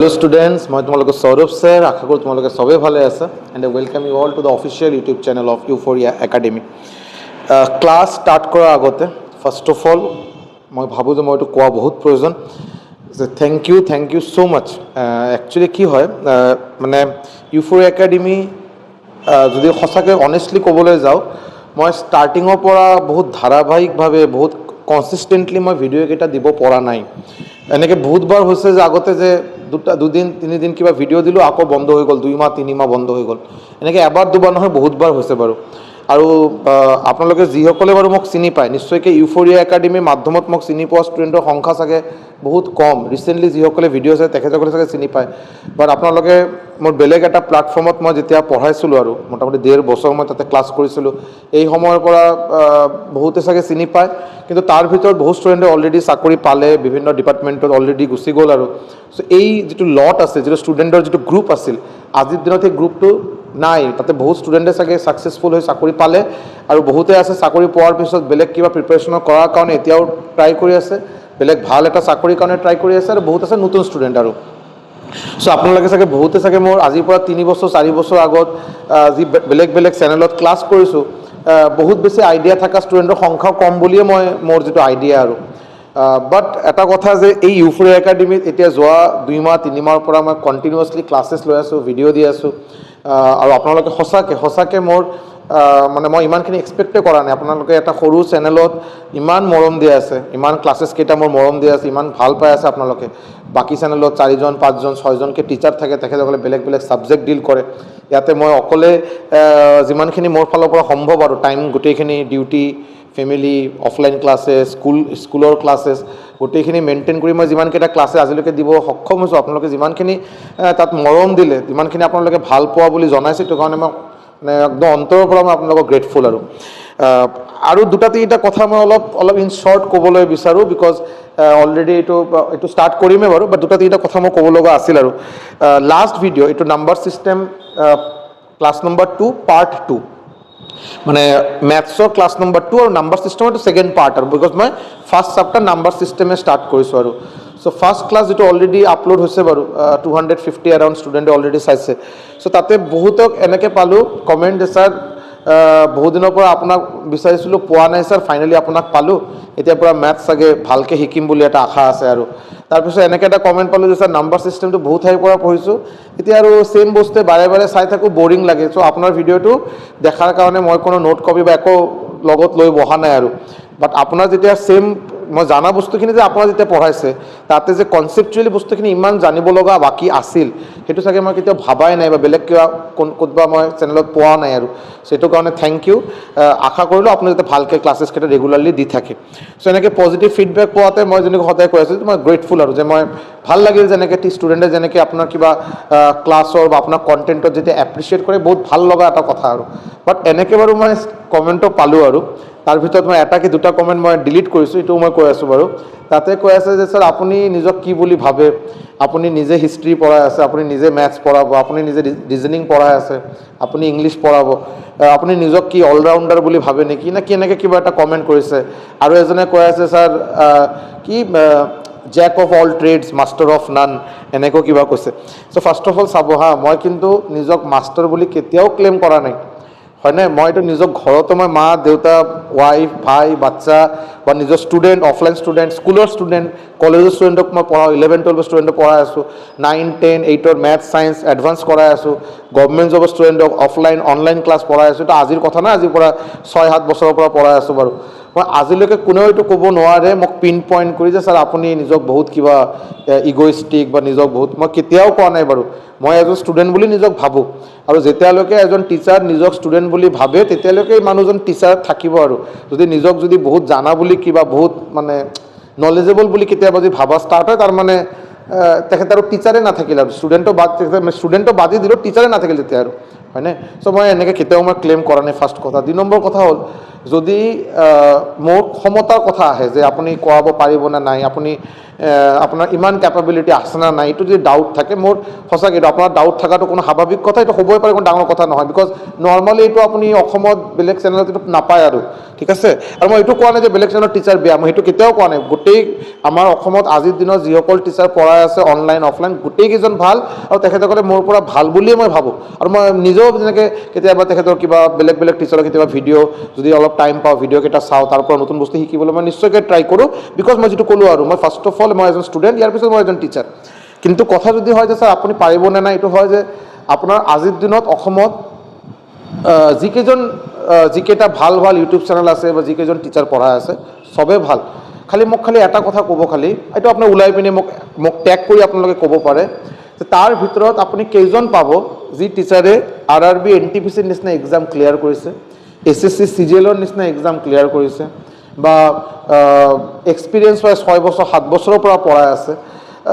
Hello students, I am Saurabh sir. I hope you all are well, and I welcome you all to the official YouTube channel of Euphoria Academy. Class start kora agote. First of all, I bhabu je moi to koa bahut proyojon. Thank you so much. Actually ki hoy mane Euphoria Academy jodi khosake honestly kobole jao moi starting or pora bahut dharabahik bhabe bahut consistently moi video eta dibo pora nai. এনেকে বহুতবার হচ্ছে যে আগতে যে দুদিন তিনিদিন কিবা video' দিলোঁ আকৌ বন্ধ হৈ গ'ল, 2 মাহ 3 মাহ বন্ধ হৈ গ'ল। এনেকৈ এবাৰ দুবাৰ নহয় বহুতবাৰ হৈছে বাৰু। আৰু আপোনালোকে যিসকলে বাৰু মোক চিনি পায় নিশ্চয়কৈ ইউফৰিয়া একাডেমীৰ মাধ্যমত মোক চিনি পোৱা ষ্টুডেণ্টৰ সংখ্যা চাগে বহুত কম। ৰিচেণ্টলি যিসকলে ভিডিঅ' চাই তেখেতসকলে চাগে চিনি পায়, বাট আপোনালোকে মোৰ বেলেগ এটা প্লেটফৰ্মত মই যেতিয়া পঢ়াইছিলোঁ আৰু মোটামুটি 1.5 বছৰ মই তাতে ক্লাছ কৰিছিলোঁ, এই সময়ৰ পৰা বহুতে চাগে চিনি পায়। কিন্তু তাৰ ভিতৰত বহুত ষ্টুডেণ্টে অলৰেডি চাকৰি পালে, বিভিন্ন ডিপাৰ্টমেণ্টত অলৰেডি গুচি গ'ল। আৰু চ' এই যিটো লট আছে, যিটো ষ্টুডেণ্টৰ যিটো গ্ৰুপ আছিল, আজিৰ দিনত সেই গ্ৰুপটো নাই। তাতে বহুত ষ্টুডেণ্টে চাগে ছাকচেছফুল হৈ চাকৰি পালে, আৰু বহুতে আছে চাকৰি পোৱাৰ পিছত বেলেগ কিবা প্ৰিপেৰেশ্যন কৰাৰ কাৰণে এতিয়াও ট্ৰাই কৰি আছে, বেলেগ ভাল এটা চাকৰিৰ কাৰণে ট্ৰাই কৰি আছে, আৰু বহুত আছে নতুন ষ্টুডেণ্ট। আৰু চ' আপোনালোকে চাগে বহুতে চাগে মোৰ আজিৰ পৰা 3 বছৰ 4 বছৰ আগত যি বেলেগ বেলেগ চেনেলত ক্লাছ কৰিছোঁ, বহুত বেছি আইডিয়া থকা ষ্টুডেণ্টৰ সংখ্যা কম বুলিয়ে মই মোৰ যিটো আইডিয়া। আৰু বাট এটা কথা যে এই ইউফৰিয়া একাডেমীত এতিয়া যোৱা 2 মাহ 3 মাহৰ পৰা মই কণ্টিনিউৱাছলি ক্লাছেছ লৈ আছোঁ, ভিডিঅ' দি আছোঁ। আৰু আপোনালোকে সঁচাকৈ মোৰ মানে মই ইমানখিনি এক্সপেক্টে কৰা নাই। আপোনালোকে এটা সৰু চেনেলত ইমান মৰম দিয়া আছে, ইমান ক্লাছেছ কেইটা মোৰ মৰম দিয়া আছে, ইমান ভাল পাই আছে আপোনালোকে। বাকী চেনেলত 4জন 5জন 6জনকৈ টিচাৰ থাকে, তেখেতসকলে বেলেগ বেলেগ ছাবজেক্ট ডিল কৰে। ইয়াতে মই অকলে যিমানখিনি মোৰ ফালৰ পৰা সম্ভৱ আৰু টাইম গোটেইখিনি ডিউটি, ফেমিলি, অফলাইন ক্লাছেছ, স্কুলৰ ক্লাছেছ গোটেইখিনি মেইনটেইন কৰি মই যিমানকেইটা ক্লাছে আজিলৈকে দিব সক্ষম হৈছোঁ। আপোনালোকে যিমানখিনি তাত মৰম দিলে, যিমানখিনি আপোনালোকে ভাল পোৱা বুলি জনাইছে, সেইটো কাৰণে মই মানে একদম অন্তৰৰ পৰা মই আপোনালোকক গ্ৰেটফুল। আৰু 2-3টা কথা মই অলপ ইন শ্বৰ্ট ক'বলৈ বিচাৰোঁ, বিকজ অলৰেডি এইটো ষ্টাৰ্ট কৰিমেই বাৰু, বাট 2-3টা কথা মই ক'ব লগা আছিল। আৰু লাষ্ট ভিডিঅ' এইটো number system class number 2 part 2, মানে মেথছৰ ক্লাছ নম্বৰ 2 আৰু নাম্বাৰ ছিষ্টেমৰ ছেকেণ্ড পাৰ্ট। আৰু বিকজ মই ফাৰ্ষ্ট চেপ্টাৰ নাম্বাৰ ছিষ্টেমে ষ্টাৰ্ট কৰিছোঁ। আৰু চ' ফাৰ্ষ্ট ক্লাছ যিটো অলৰেডি আপলোড হৈছে বাৰু, 250 এৰাউণ্ড ষ্টুডেণ্টে অলৰেডি চাইছে। চ' তাতে বহুতক এনেকৈ পালোঁ কমেণ্ট যে ছাৰ বহুত দিনৰ পৰা আপোনাক বিচাৰিছিলোঁ, পোৱা নাই ছাৰ, ফাইনেলি আপোনাক পালোঁ, এতিয়াৰ পৰা মেথছ চাগে ভালকৈ শিকিম বুলি এটা আশা আছে। আৰু তাৰপিছত এনেকৈ এটা কমেণ্ট পালোঁ যে ছাৰ নাম্বাৰ ছিষ্টেমটো বহুত ঠাইৰ পৰা পঢ়িছোঁ, এতিয়া আৰু ছেইম বস্তুৱে বাৰে বাৰে চাই থাকোঁ, বৰিং লাগে। চ' আপোনাৰ ভিডিঅ'টো দেখাৰ কাৰণে মই কোনো নোট কপি বা একো লগত লৈ বহা নাই। আৰু বাট আপোনাৰ যেতিয়া ছেইম মই জানা বস্তুখিনি যে আপোনাৰ যেতিয়া পঢ়াইছে, তাতে যে কনচেপচুৱেলি বস্তুখিনি ইমান জানিব লগা বাকী আছিল, সেইটো চাগে মই কেতিয়াও ভাবাই নাই বা বেলেগ কিবা ক'তবা মই চেনেলত পোৱা নাই। আৰু সেইটো কাৰণে থেংক ইউ। আশা কৰিলোঁ আপুনি যাতে ভালকৈ ক্লাছেছকেইটা ৰেগুলাৰলি দি থাকে। চ' এনেকৈ পজিটিভ ফিডবেক পোৱাতে মই যেনেকৈ সদায় কৈ আছোঁ, মই গ্ৰেটফুল। আৰু যে মই ভাল লাগিল যেনেকৈ ষ্টুডেণ্টে যেনেকৈ আপোনাৰ কিবা ক্লাছৰ বা আপোনাৰ কণ্টেণ্টত যেতিয়া এপ্ৰিচিয়েট কৰে, বহুত ভাল লগা এটা কথা। আৰু বাট এনেকৈ বাৰু মই কমেণ্টো পালোঁ, আৰু তাৰ ভিতৰত মই 1টা কি 2টা কমেণ্ট মই ডিলিট কৰিছোঁ, এইটোও মই কৈ আছোঁ বাৰু। তাতে কৈ আছে যে ছাৰ আপুনি নিজক কি বুলি ভাবে, আপুনি নিজে হিষ্ট্ৰী পঢ়াই আছে, আপুনি নিজে মেথছ পঢ়াব, আপুনি নিজে ৰিজনিং পঢ়াই আছে, আপুনি ইংলিছ পঢ়াব, আপুনি নিজক কি অলৰাউণ্ডাৰ বুলি ভাবে নেকি, নে কি এনেকৈ কিবা এটা কমেণ্ট কৰিছে। আৰু এজনে কৈ আছে ছাৰ কি jack of all trades master of none, এনেকৈ কিবা কৈছে। চ' ফাৰ্ষ্ট অফ অল চাব হা, মই কিন্তু নিজক মাষ্টাৰ বুলি কেতিয়াও ক্লেইম কৰা নাই, হয়নে? মইতো নিজক ঘৰতো মই মা দেউতা, ৱাইফ, ভাই, বাচ্চা বা নিজৰ ষ্টুডেণ্ট, অফলাইন ষ্টুডেণ্ট, স্কুলৰ ষ্টুডেণ্ট, কলেজৰ ষ্টুডেণ্টক মই পঢ়াওঁ, 11-12 ষ্টুডেণ্টক পঢ়াই আছোঁ, 9-10 8ৰ মেথছ ছায়েন্স এডভান্স কৰাই আছোঁ, গভৰ্ণমেণ্ট জবৰ ষ্টুডেণ্টক অফলাইন অনলাইন ক্লাছ পঢ়াই আছোঁ। এইটো আজিৰ কথা নাই, আজিৰ পৰা 6-7 বছৰৰ পৰা পঢ়াই আছোঁ বাৰু। মই আজিলৈকে কোনেও এইটো ক'ব নোৱাৰে মোক পিন পইণ্ট কৰি যে ছাৰ আপুনি নিজক বহুত কিবা ইগ'ইষ্টিক বা নিজক বহুত, মই কেতিয়াও কোৱা নাই বাৰু। মই এজন ষ্টুডেণ্ট বুলি নিজক ভাবোঁ, আৰু যেতিয়ালৈকে এজন টিচাৰ নিজক ষ্টুডেণ্ট বুলি ভাবে, তেতিয়ালৈকে মানুহজন টিচাৰ থাকিব। আৰু যদি নিজক বহুত জানা বুলি কিবা বহুত মানে নলেজেবল বুলি কেতিয়াবা যদি ভাবা ষ্টাৰ্ট হয়, তাৰমানে তেখেত আৰু টিচাৰে নাথাকিল, আৰু ষ্টুডেণ্টটো বাদ দিলোঁ, টিচাৰে নাথাকিল তেতিয়া। আৰু হয়নে? চ' মই এনেকৈ কেতিয়াও মই ক্লেইম কৰা নাই, ফাৰ্ষ্ট কথা। 2 নম্বৰ কথা হ'ল, যদি মোৰ ক্ষমতাৰ কথা আহে যে আপুনি কৰাব পাৰিব নে নাই, আপুনি আপোনাৰ ইমান কেপাবিলিটি আছে না নাই, এইটো যদি ডাউট থাকে, মোৰ সঁচাকৈ এইটো আপোনাৰ ডাউট থকাটো কোনো স্বাভাৱিক কথা, এইটো হ'বই পাৰে, কোনো ডাঙৰ কথা নহয়। বিকজ নৰ্মেলি এইটো আপুনি অসমত বেলেগ চেনেলত এইটো নাপায় আৰু, ঠিক আছে? আৰু মই এইটো কোৱা নাই যে বেলেগ চেনেলৰ টিচাৰ বেয়া, মই সেইটো কেতিয়াও কোৱা নাই। গোটেই আমাৰ অসমত আজিৰ দিনত যিসকল টিচাৰ পঢ়াই আছে অনলাইন অফলাইন, গোটেইকেইজন ভাল, আৰু তেখেতসকলে মোৰ পৰা ভাল বুলিয়ে মই ভাবোঁ। আৰু মই নিজেও যেনেকৈ কেতিয়াবা তেখেতৰ কিবা বেলেগ বেলেগ টিচাৰৰ কেতিয়াবা ভিডিঅ' যদি অলপ টাইম পাওঁ, ভিডিঅ'কেইটা চাওঁ, তাৰ পৰা নতুন বস্তু শিকিবলৈ মই নিশ্চয়কৈ ট্ৰাই কৰোঁ। বিকজ মই যিটো ক'লোঁ আৰু, মই ফাৰ্ষ্ট অফ অল মই এজন ষ্টুডেণ্ট, ইয়াৰ পিছত মই এজন টিচাৰ। কিন্তু কথা যদি হয় যে ছাৰ আপুনি পাৰিব নে নাই, এইটো হয় যে আপোনাৰ আজিৰ দিনত অসমত যিকেইটা ভাল ভাল ইউটিউব চেনেল আছে বা যিকেইজন টিচাৰ পঢ়াই আছে, চবেই ভাল। খালি এটা কথা ক'ব, খালি এইটো আপোনাৰ ওলাই পিনে মোক টেগ কৰি আপোনালোকে ক'ব পাৰে যে তাৰ ভিতৰত আপুনি কেইজন পাব যি টিচাৰে RRB NTPCৰ নিচিনা এক্সাম ক্লিয়াৰ কৰিছে, SSC CGLৰ নিচিনা এক্সাম ক্লিয়াৰ কৰিছে, বা এক্সপিৰিয়েঞ্চ হয় 6 বছৰ 7 বছৰৰ পৰা পঢ়াই আছে।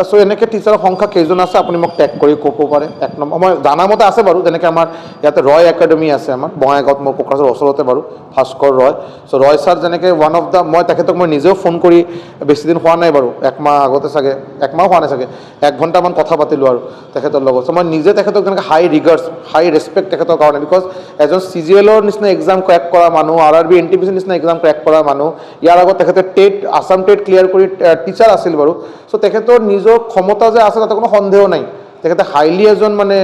চ' এনেকৈ টিচাৰৰ সংখ্যা কেইজন আছে আপুনি মোক টেগ কৰি ক'ব পাৰে। 1 নম্বৰ, মই জানামতে আছে বাৰু, যেনেকৈ আমাৰ ইয়াতে ৰয় একাডেমি আছে, আমাৰ বঙাইগাঁৱত, মোৰ কোকৰাঝাৰৰ ওচৰতে বাৰু, ভাস্কৰ ৰয়। চ' ৰয় ছাৰ যেনেকৈ ওৱান অফ দ্য, মই তেখেতক মই নিজেও ফোন কৰি, বেছিদিন হোৱা নাই বাৰু, 1 মাহ আগতে চাগে, 1 মাহ হোৱা নাই চাগে, 1 ঘণ্টামান কথা পাতিলোঁ আৰু তেখেতৰ লগত। চ' মই নিজে তেখেতক যেনেকৈ হাই ৰিগাৰ্ছ, হাই ৰেচপেক্ট তেখেতৰ কাৰণে। বিকজ এজন CGLৰ নিচিনা এক্সাম ক্ৰেক কৰা মানুহ, RRB NTPCৰ নিচিনা এক্সাম ক্ৰেক কৰা মানুহ, ইয়াৰ আগত তেখেতে আছাম টেট ক্লিয়াৰ কৰি টিচাৰ আছিল বাৰু। চ' তেখেতৰ নিজৰ ক্ষমতা যে আছে তাতে কোনো সন্দেহ নাই। তেখেতে হাইলি এজন মানে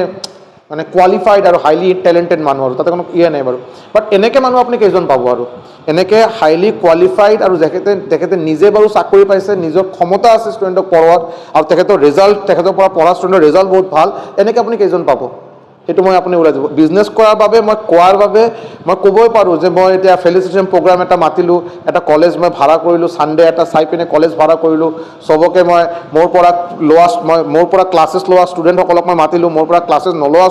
কোৱালিফাইড আৰু হাইলি টেলেণ্টেড মানুহ, আৰু তাতে কোনো নাই বাৰু। বাট এনেকৈ মানুহ আপুনি কেইজন পাব আৰু, এনেকৈ হাইলি কোৱালিফাইড আৰু তেখেতে নিজে বাৰু চাকৰি পাইছে, নিজৰ ক্ষমতা আছে ষ্টুডেণ্টক পঢ়োৱাত, আৰু তেখেতৰ ৰিজাল্ট, তেখেতৰ পৰা পঢ়া ষ্টুডেণ্টৰ ৰিজাল্ট বহুত ভাল, এনেকৈ আপুনি কেইজন পাব? সেইটো মই আপুনি ওলাই দিব। বিজনেছ কৰাৰ বাবে, মই কোৱাৰ বাবে মই ক'বই পাৰোঁ যে মই এতিয়া ফেলিচিটেশ্যন প্ৰগ্ৰাম এটা মাতিলোঁ, এটা কলেজ মই ভাড়া কৰিলোঁ, ছানডে এটা চাই পিনে কলেজ ভাড়া কৰিলোঁ, চবকে মই মোৰ পৰা ক্লাছেছ লোৱা ষ্টুডেণ্টসকলক মই মাতিলোঁ, মোৰ পৰা ক্লাছেছ নলোৱা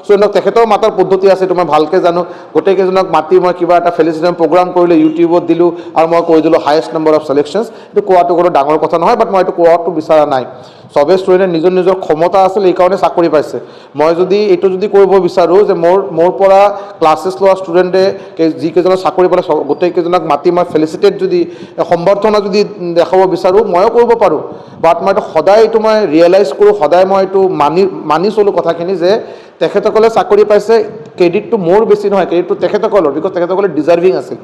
ষ্টুডেণ্টক তেখেতৰ মাতাৰ পদ্ধতি আছে, এইটো মই ভালকৈ জানো। গোটেইকেইজনক মাতি মই কিবা এটা ফেলিচিটেশ্যন প্ৰগ্ৰাম কৰিলোঁ, ইউটিউবত দিলোঁ, আৰু মই কৈ দিলোঁ হায়েষ্ট নম্বৰ অফ চিলেকশ্যনছ। এইটো কোৱাটো কোনো ডাঙৰ কথা নহয়, বাট মই এইটো কোৱাটো বিচৰা নাই। চবেই ষ্টুডেণ্টে নিজৰ ক্ষমতা আছিল, এইকাৰণে চাকৰি পাইছে। মই যদি এইটো কৰিব বিচাৰোঁ যে মোৰ পৰা ক্লাছেছ লোৱা ষ্টুডেণ্টে যিকেইজনক চাকৰি পালে গোটেইকেইজনক মাতি মই ফেলিচিটেট যদি সম্বৰ্ধনা যদি দেখাব বিচাৰোঁ, ময়ো কৰিব পাৰোঁ। বাট মই সদায় এইটো মই ৰিয়েলাইজ কৰোঁ, সদায় মই এইটো মানি চলোঁ কথাখিনি, যে তেখেতসকলে চাকৰি পাইছে, ক্ৰেডিটটো মোৰ বেছি নহয়, ক্ৰেডিটটো তেখেতসকলৰ, বিকজ তেখেতসকলে ডিজাৰ্ভিং আছিল।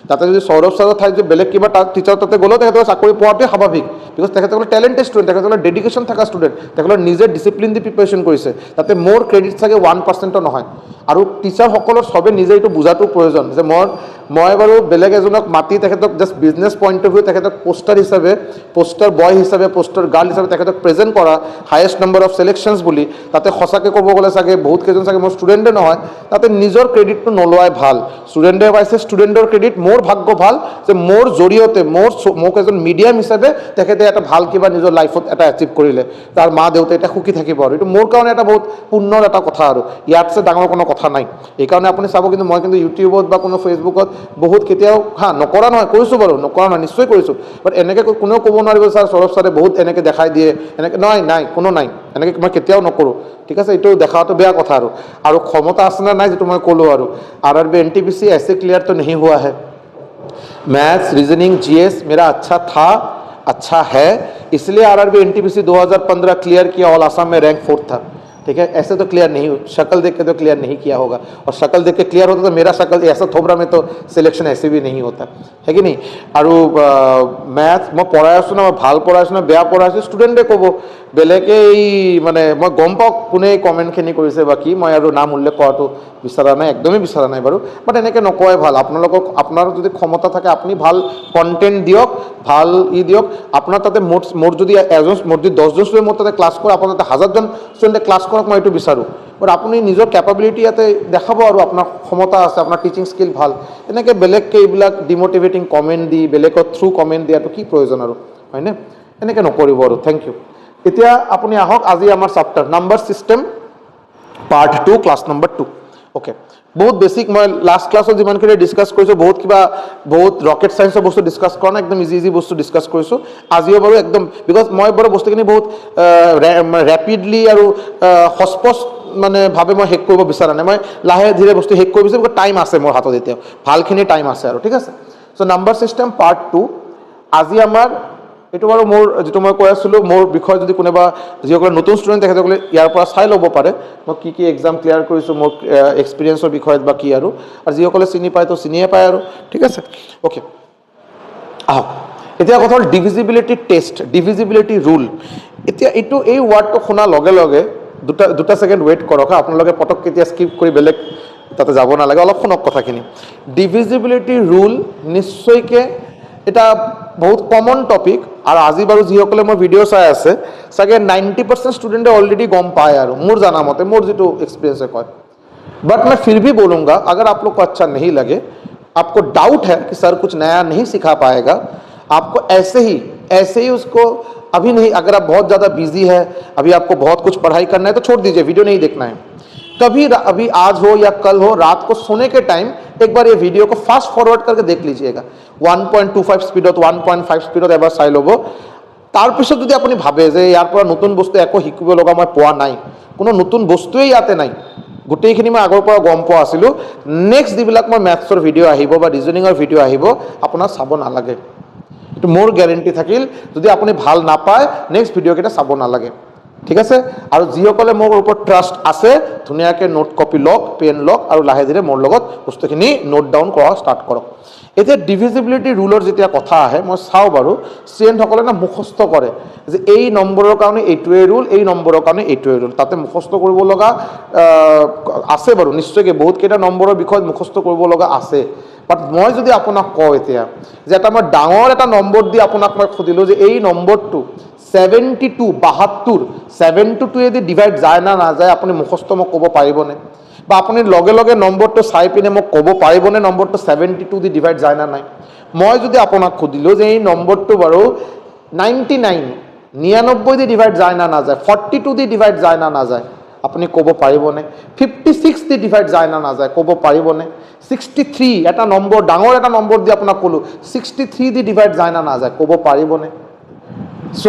তাতে যদি সৌৰভ ছাৰৰ ঠাইত যদি বেলেগ কিবা টিচাৰ তাতে গ'লেও তেখেতসকলে চাকৰি পোৱাটোৱে স্বাভাৱিক, বিকজ তেখেতসকলে টেলেণ্টেড ষ্টুডেণ্ট, তেখেতসকলে ডেডিকেশ্যন থকা ষ্টুডেণ্ট, তেখেতসকলে নিজে ডিচিপ্লিন দি প্ৰিপেৰেশ্যন কৰিছে। তাতে মোৰ ক্ৰেডিট চাগে 1%ও নহয়। আৰু টিচাৰসকলৰ চবে নিজে এইটো বুজাটো প্ৰয়োজন যে মই বাৰু বেলেগ এজনক মাতি তেখেতক just business point of view তেখেতক পোষ্টাৰ বয় হিচাপে, পোষ্টাৰ গাৰ্ল হিচাপে তেখেতক প্ৰেজেণ্ট কৰা, হায়েষ্ট নম্বৰ অফ চিলেকশ্যনছ বুলি, তাতে সঁচাকৈ ক'ব গ'লে চাগে বহুত কেইজন চাগে মোৰ ষ্টুডেণ্টে নহয়, তাতে নিজৰ ক্ৰেডিটটো নলোৱাই ভাল। ষ্টুডেণ্টে পাইছে ষ্টুডেণ্টৰ ক্ৰেডিট, মোৰ ভাগ্য ভাল যে মোৰ জৰিয়তে মোক এজন মিডিয়াম হিচাপে তেখেতে এটা ভাল কিবা নিজৰ লাইফত এটা এচিভ কৰিলে, তাৰ মা দেউতা এতিয়া সুখী থাকিব, আৰু এইটো মোৰ কাৰণে এটা বহুত পুণ্যৰ এটা কথা, আৰু ইয়াতছে ডাঙৰ কোনো কথা নাই। এইকাৰণে আপুনি চাব, কিন্তু মই কিন্তু ইউটিউবত বা কোনো ফেচবুকত বহুত কেতিয়াও নকৰা নহয়, কৰিছোঁ বাৰু, নকৰা নহয়, নিশ্চয় কৰিছোঁ। বাট এনেকৈ কোনেও ক'ব নোৱাৰিব ছাৰ সৌৰভ ছাৰে বহুত এনেকৈ দেখাই দিয়ে, এনেকৈ নাই, কোনো নাই, এনেকৈ মই কেতিয়াও নকৰোঁ, ঠিক আছে? এইটো দেখাটো বেয়া কথা। আৰু ক্ষমতা আছে নে নাই, যিটো মই ক'লোঁ, আৰু RRB NTPC ऐसे क्लियर तो नहीं हुआ है। मैथ्स, रीजनिंग, GS मेरा अच्छा था, अच्छा है, इसलिए RRB NTPC 2015 क्लियर किया, ऑल आसाम में रैंक 4th था, ठीक है? ऐसे तो क्लियर नहीं, शक्ल देख के तो क्लियर नहीं किया होगा, और शक्ल देख के क्लियर होता तो मेरा शक्ल ऐसा थोबरा में तो सिलेक्शन ऐसे भी नहीं होता है कि नहीं? और मैथ्स मैं पढ़ाई आছোঁ ना, मैं ভাল পঢ়াই আছোঁ না বেয়া পঢ়াই আছোঁ, ষ্টুডেণ্টে ক'ব। বেলেগে মানে মই গম পাওঁ কোনে কমেণ্টখিনি কৰিছে বা কি, মই আৰু নাম উল্লেখ কৰাটো বিচৰা নাই, একদমেই বিচৰা নাই বাৰু। বাট এনেকৈ নকোৱাই ভাল। আপোনাৰ যদি ক্ষমতা থাকে, আপুনি ভাল কণ্টেণ্ট দিয়ক, ভাল দিয়ক। আপোনাৰ তাতে মোৰ যদি 10জন ষ্টুডেণ্ট মোৰ তাতে ক্লাছ কৰে, আপোনাৰ তাতে 1000জন ষ্টুডেণ্টে ক্লাছ কৰক, মই এইটো বিচাৰোঁ। বাট আপুনি নিজৰ কেপাবিলিটি ইয়াতে দেখাব, আৰু আপোনাৰ ক্ষমতা আছে, আপোনাৰ টিচিং স্কিল ভাল। এনেকৈ বেলেগকৈ এইবিলাক ডিম'টিভেটিং কমেণ্ট দি, বেলেগৰ থ্ৰু কমেণ্ট দিয়াটো কি প্ৰয়োজন আৰু, হয়নে? এনেকৈ নকৰিব আৰু। Thank you. এতিয়া আপুনি আহক, আজি আমাৰ chapter number system part 2, class number 2। Okay, বহুত বেছিক, মই লাষ্ট ক্লাছত যিমানখিনি ডিছকাছ কৰিছোঁ, বহুত ৰকেট ছায়েন্সৰ বস্তু ডিছকাছ কৰা নাই, একদম ইজি বস্তু ডিছকাছ কৰিছোঁ। আজিও বাৰু একদম, বিকজ মই বাৰু বস্তুখিনি বহুত ৰেপিডলি আৰু সস্পষ্ট মানে ভাবে মই শেষ কৰিব বিচৰা নাই, মই লাহে ধীৰে বস্তু শেষ কৰিব বিচাৰোঁ, টাইম আছে মোৰ হাতত, এতিয়াও ভালখিনি টাইম আছে আৰু ঠিক আছে। চ' নাম্বাৰ ছিষ্টেম পাৰ্ট 2 আজি আমাৰ এইটো বাৰু মোৰ যিটো মই কৈ আছিলোঁ মোৰ বিষয়ে যদি কোনোবা যিসকলে নতুন ষ্টুডেণ্ট তেখেতসকলে ইয়াৰ পৰা চাই ল'ব পাৰে মই কি এক্সাম ক্লিয়াৰ কৰিছোঁ, মোৰ এক্সপিৰিয়েঞ্চৰ বিষয়ত বা কি আৰু যিসকলে চিনি পায় তো চিনিয়ে পায় আৰু ঠিক আছে। অ'কে, আহক এতিয়া কথা হ'ল ডিভিজিবিলিটি টেষ্ট, ডিভিজিবিলিটি ৰুল। এতিয়া এই ৱাৰ্ডটো শুনাৰ লগে লগে দুটা ছেকেণ্ড ৱেইট কৰক, আপোনালোকে পটক কেতিয়া স্কিপ কৰি বেলেগ তাতে যাব নালাগে, অলপ শুনক কথাখিনি। ডিভিজিবিলিটি ৰুল নিশ্চয়কৈ এটা বহুত কমন টপিক, আৰু আজি বাৰু যিসকলে মোৰ ভিডিঅ' চাই আছে চাগে 90% ষ্টুডেণ্টে অলৰেডি গম পায় আৰু মোৰ জানা মতে, মোৰ যিটো এক্সপিৰিয়েঞ্চে কয়। बट मैं फिर भी बोलूँगा अगर आप लोग को अच्छा नहीं लगे, आपको डाउट है कि सर कुछ नया नहीं सिखा पाएगा, आपको ऐसे ही उसको अभी नहीं, अगर आप बहुत ज़्यादा बिजी है, अभी आपको बहुत कुछ पढ़ाई करना है तो छोड़ दीजिए, वीडियो नहीं देखना है। कभी अभी आज हो या कल हो, रात को सोने के टाइम एक बार ये वीडियो को फास्ट फॉरवर्ड करके देख लीजिएगा। 1.25 স্পীডত 1.5 স্পীডত এবাৰ চাই ল'ব। তাৰপিছত যদি আপুনি ভাবে যে ইয়াৰ পৰা নতুন বস্তু একো শিকিব লগা মই পোৱা নাই, কোনো নতুন বস্তুৱেই ইয়াতে নাই, গোটেইখিনি মই আগৰ পৰা গম পোৱা আছিলোঁ, নেক্সট যিবিলাক মই মেথছৰ ভিডিঅ' আহিব বা ৰিজনিঙৰ ভিডিঅ' আহিব আপোনাৰ চাব নালাগে, এইটো মোৰ গেৰেণ্টি থাকিল। যদি আপুনি ভাল নাপায় নেক্সট ভিডিঅ'কেইটা চাব নালাগে, ঠিক আছে। আৰু যিসকলে মোৰ ওপৰত ট্ৰাষ্ট আছে ধুনীয়াকৈ নোট কপি লওক, পেন লওক আৰু লাহে ধীৰে মোৰ লগত বস্তুখিনি নোট ডাউন কৰা ষ্টাৰ্ট কৰক। এতিয়া ডিভিজিবিলিটি ৰুলৰ যেতিয়া কথা আহে মই চাওঁ বাৰু ষ্টুডেণ্টসকলে না মুখস্থ কৰে যে এই নম্বৰৰ কাৰণে এইটোৱে ৰুল, এই নম্বৰৰ কাৰণে এইটোৱে ৰুল, তাতে মুখস্থ কৰিব লগা আছে বাৰু নিশ্চয়কৈ বহুতকেইটা নম্বৰৰ বিষয়ত মুখস্থ কৰিব লগা আছে। বাট মই যদি আপোনাক কওঁ এতিয়া যে এটা মই ডাঙৰ এটা নম্বৰ দি আপোনাক মই সুধিলোঁ যে এই নম্বৰটো 72 7-2 ডিভাইড যায় না নাযায়, আপুনি মুখস্থ মোক ক'ব পাৰিবনে? বা আপুনি লগে লগে নম্বৰটো চাই পিনে মোক ক'ব পাৰিবনে নম্বৰটো 72 দি ডিভাইড যায় না নাই? মই যদি আপোনাক সুধিলোঁ যে এই নম্বৰটো বাৰু 99 দি ডিভাইড যায় না নাযায়, 42 দি ডিভাইড যায় না নাযায়, আপুনি ক'ব পাৰিবনে? 56 দি ডিভাইড যায় না নাযায়, ক'ব পাৰিবনে? 63 এটা নম্বৰ, ডাঙৰ এটা নম্বৰ দি আপোনাক ক'লোঁ 63 দি ডিভাইড যায় না নাযায়, ক'ব পাৰিবনে? চ'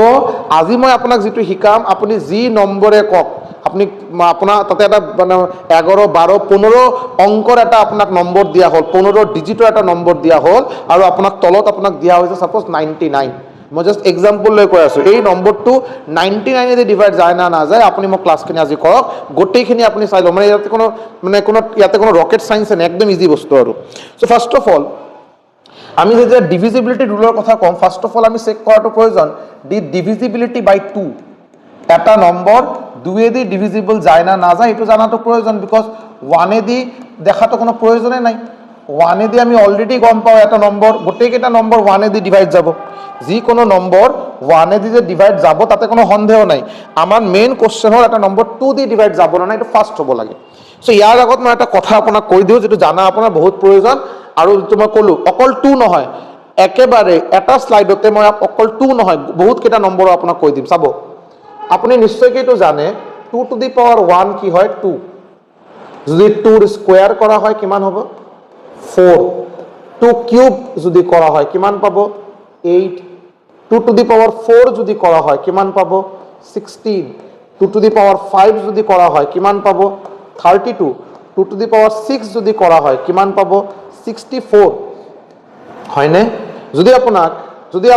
আজি মই আপোনাক যিটো শিকাম আপুনি যি নম্বৰে কওক, আপুনি আপোনাৰ তাতে এটা মানে 11, 12, 15 অংকৰ এটা আপোনাক নম্বৰ দিয়া হ'ল, 15 ডিজিটৰ এটা নম্বৰ দিয়া হ'ল, আৰু আপোনাক তলত আপোনাক দিয়া হৈছে ছাপ'জ 99। মই জাষ্ট এক্সাম্পল লৈ কৈ আছোঁ, এই নম্বৰটো 99 ডিভাইড যায় না নাযায়, আপুনি মোক ক্লাছখিনি আজি কৰক, গোটেইখিনি আপুনি চাই লওক। মানে ইয়াতে কোনো ৰকেট চায়েন্স নাই, একদম ইজি বস্তু আৰু। চ' ফাৰ্ষ্ট অফ অল আমি যেতিয়া ডিভিজিবিলিটি ৰুলৰ কথা কম, ফাৰ্ষ্ট অফ অল আমি চেক কৰাটো প্ৰয়োজন ডিভিজিবিলিটি বাই 2। এটা নম্বৰ 2 ডিভিজিবল যায় না নাযায় এইটো জানাটো প্ৰয়োজন, বিকজ 1 দেখাটো কোনো প্ৰয়োজনে নাই। 1 আমি অলৰেডি গম পাওঁ এটা নম্বৰ, গোটেইকেইটা নম্বৰ 1 ডিভাইড যাব, যিকোনো নম্বৰ 1 যে ডিভাইড যাব তাতে কোনো সন্দেহ নাই। আমাৰ মেইন কুৱেশ্যন হ'ল এটা নম্বৰ 2 ডিভাইড যাব না নাই, এইটো ফাৰ্ষ্ট হ'ব লাগে। চ' ইয়াৰ আগত মই এটা কথা আপোনাক কৈ দিওঁ যিটো জানা আপোনাৰ বহুত প্ৰয়োজন, আৰু যিটো মই ক'লোঁ অকল 2 নহয়, একেবাৰে এটা শ্লাইডতে মই অকল 2 নহয় বহুতকেইটা নম্বৰো আপোনাক কৈ দিম। চাব আপুনি নিশ্চয়কৈ এইটো জানে 2 টু দি পাৱাৰ 1 কি হয় 2, যদি 2ৰ স্কুৱেৰ কৰা হয় কিমান হ'ব 4, 2 কিউব যদি কৰা হয় কিমান পাব 8, 2 টু দি পাৱাৰ 4 যদি কৰা হয় কিমান পাব 16, 2 টু দি পাৱাৰ 5 যদি কৰা হয় কিমান পাব 32, 2 টু দি পাৱাৰ 6 যদি কৰা হয় কিমান পাব 64, হয়নে? যদি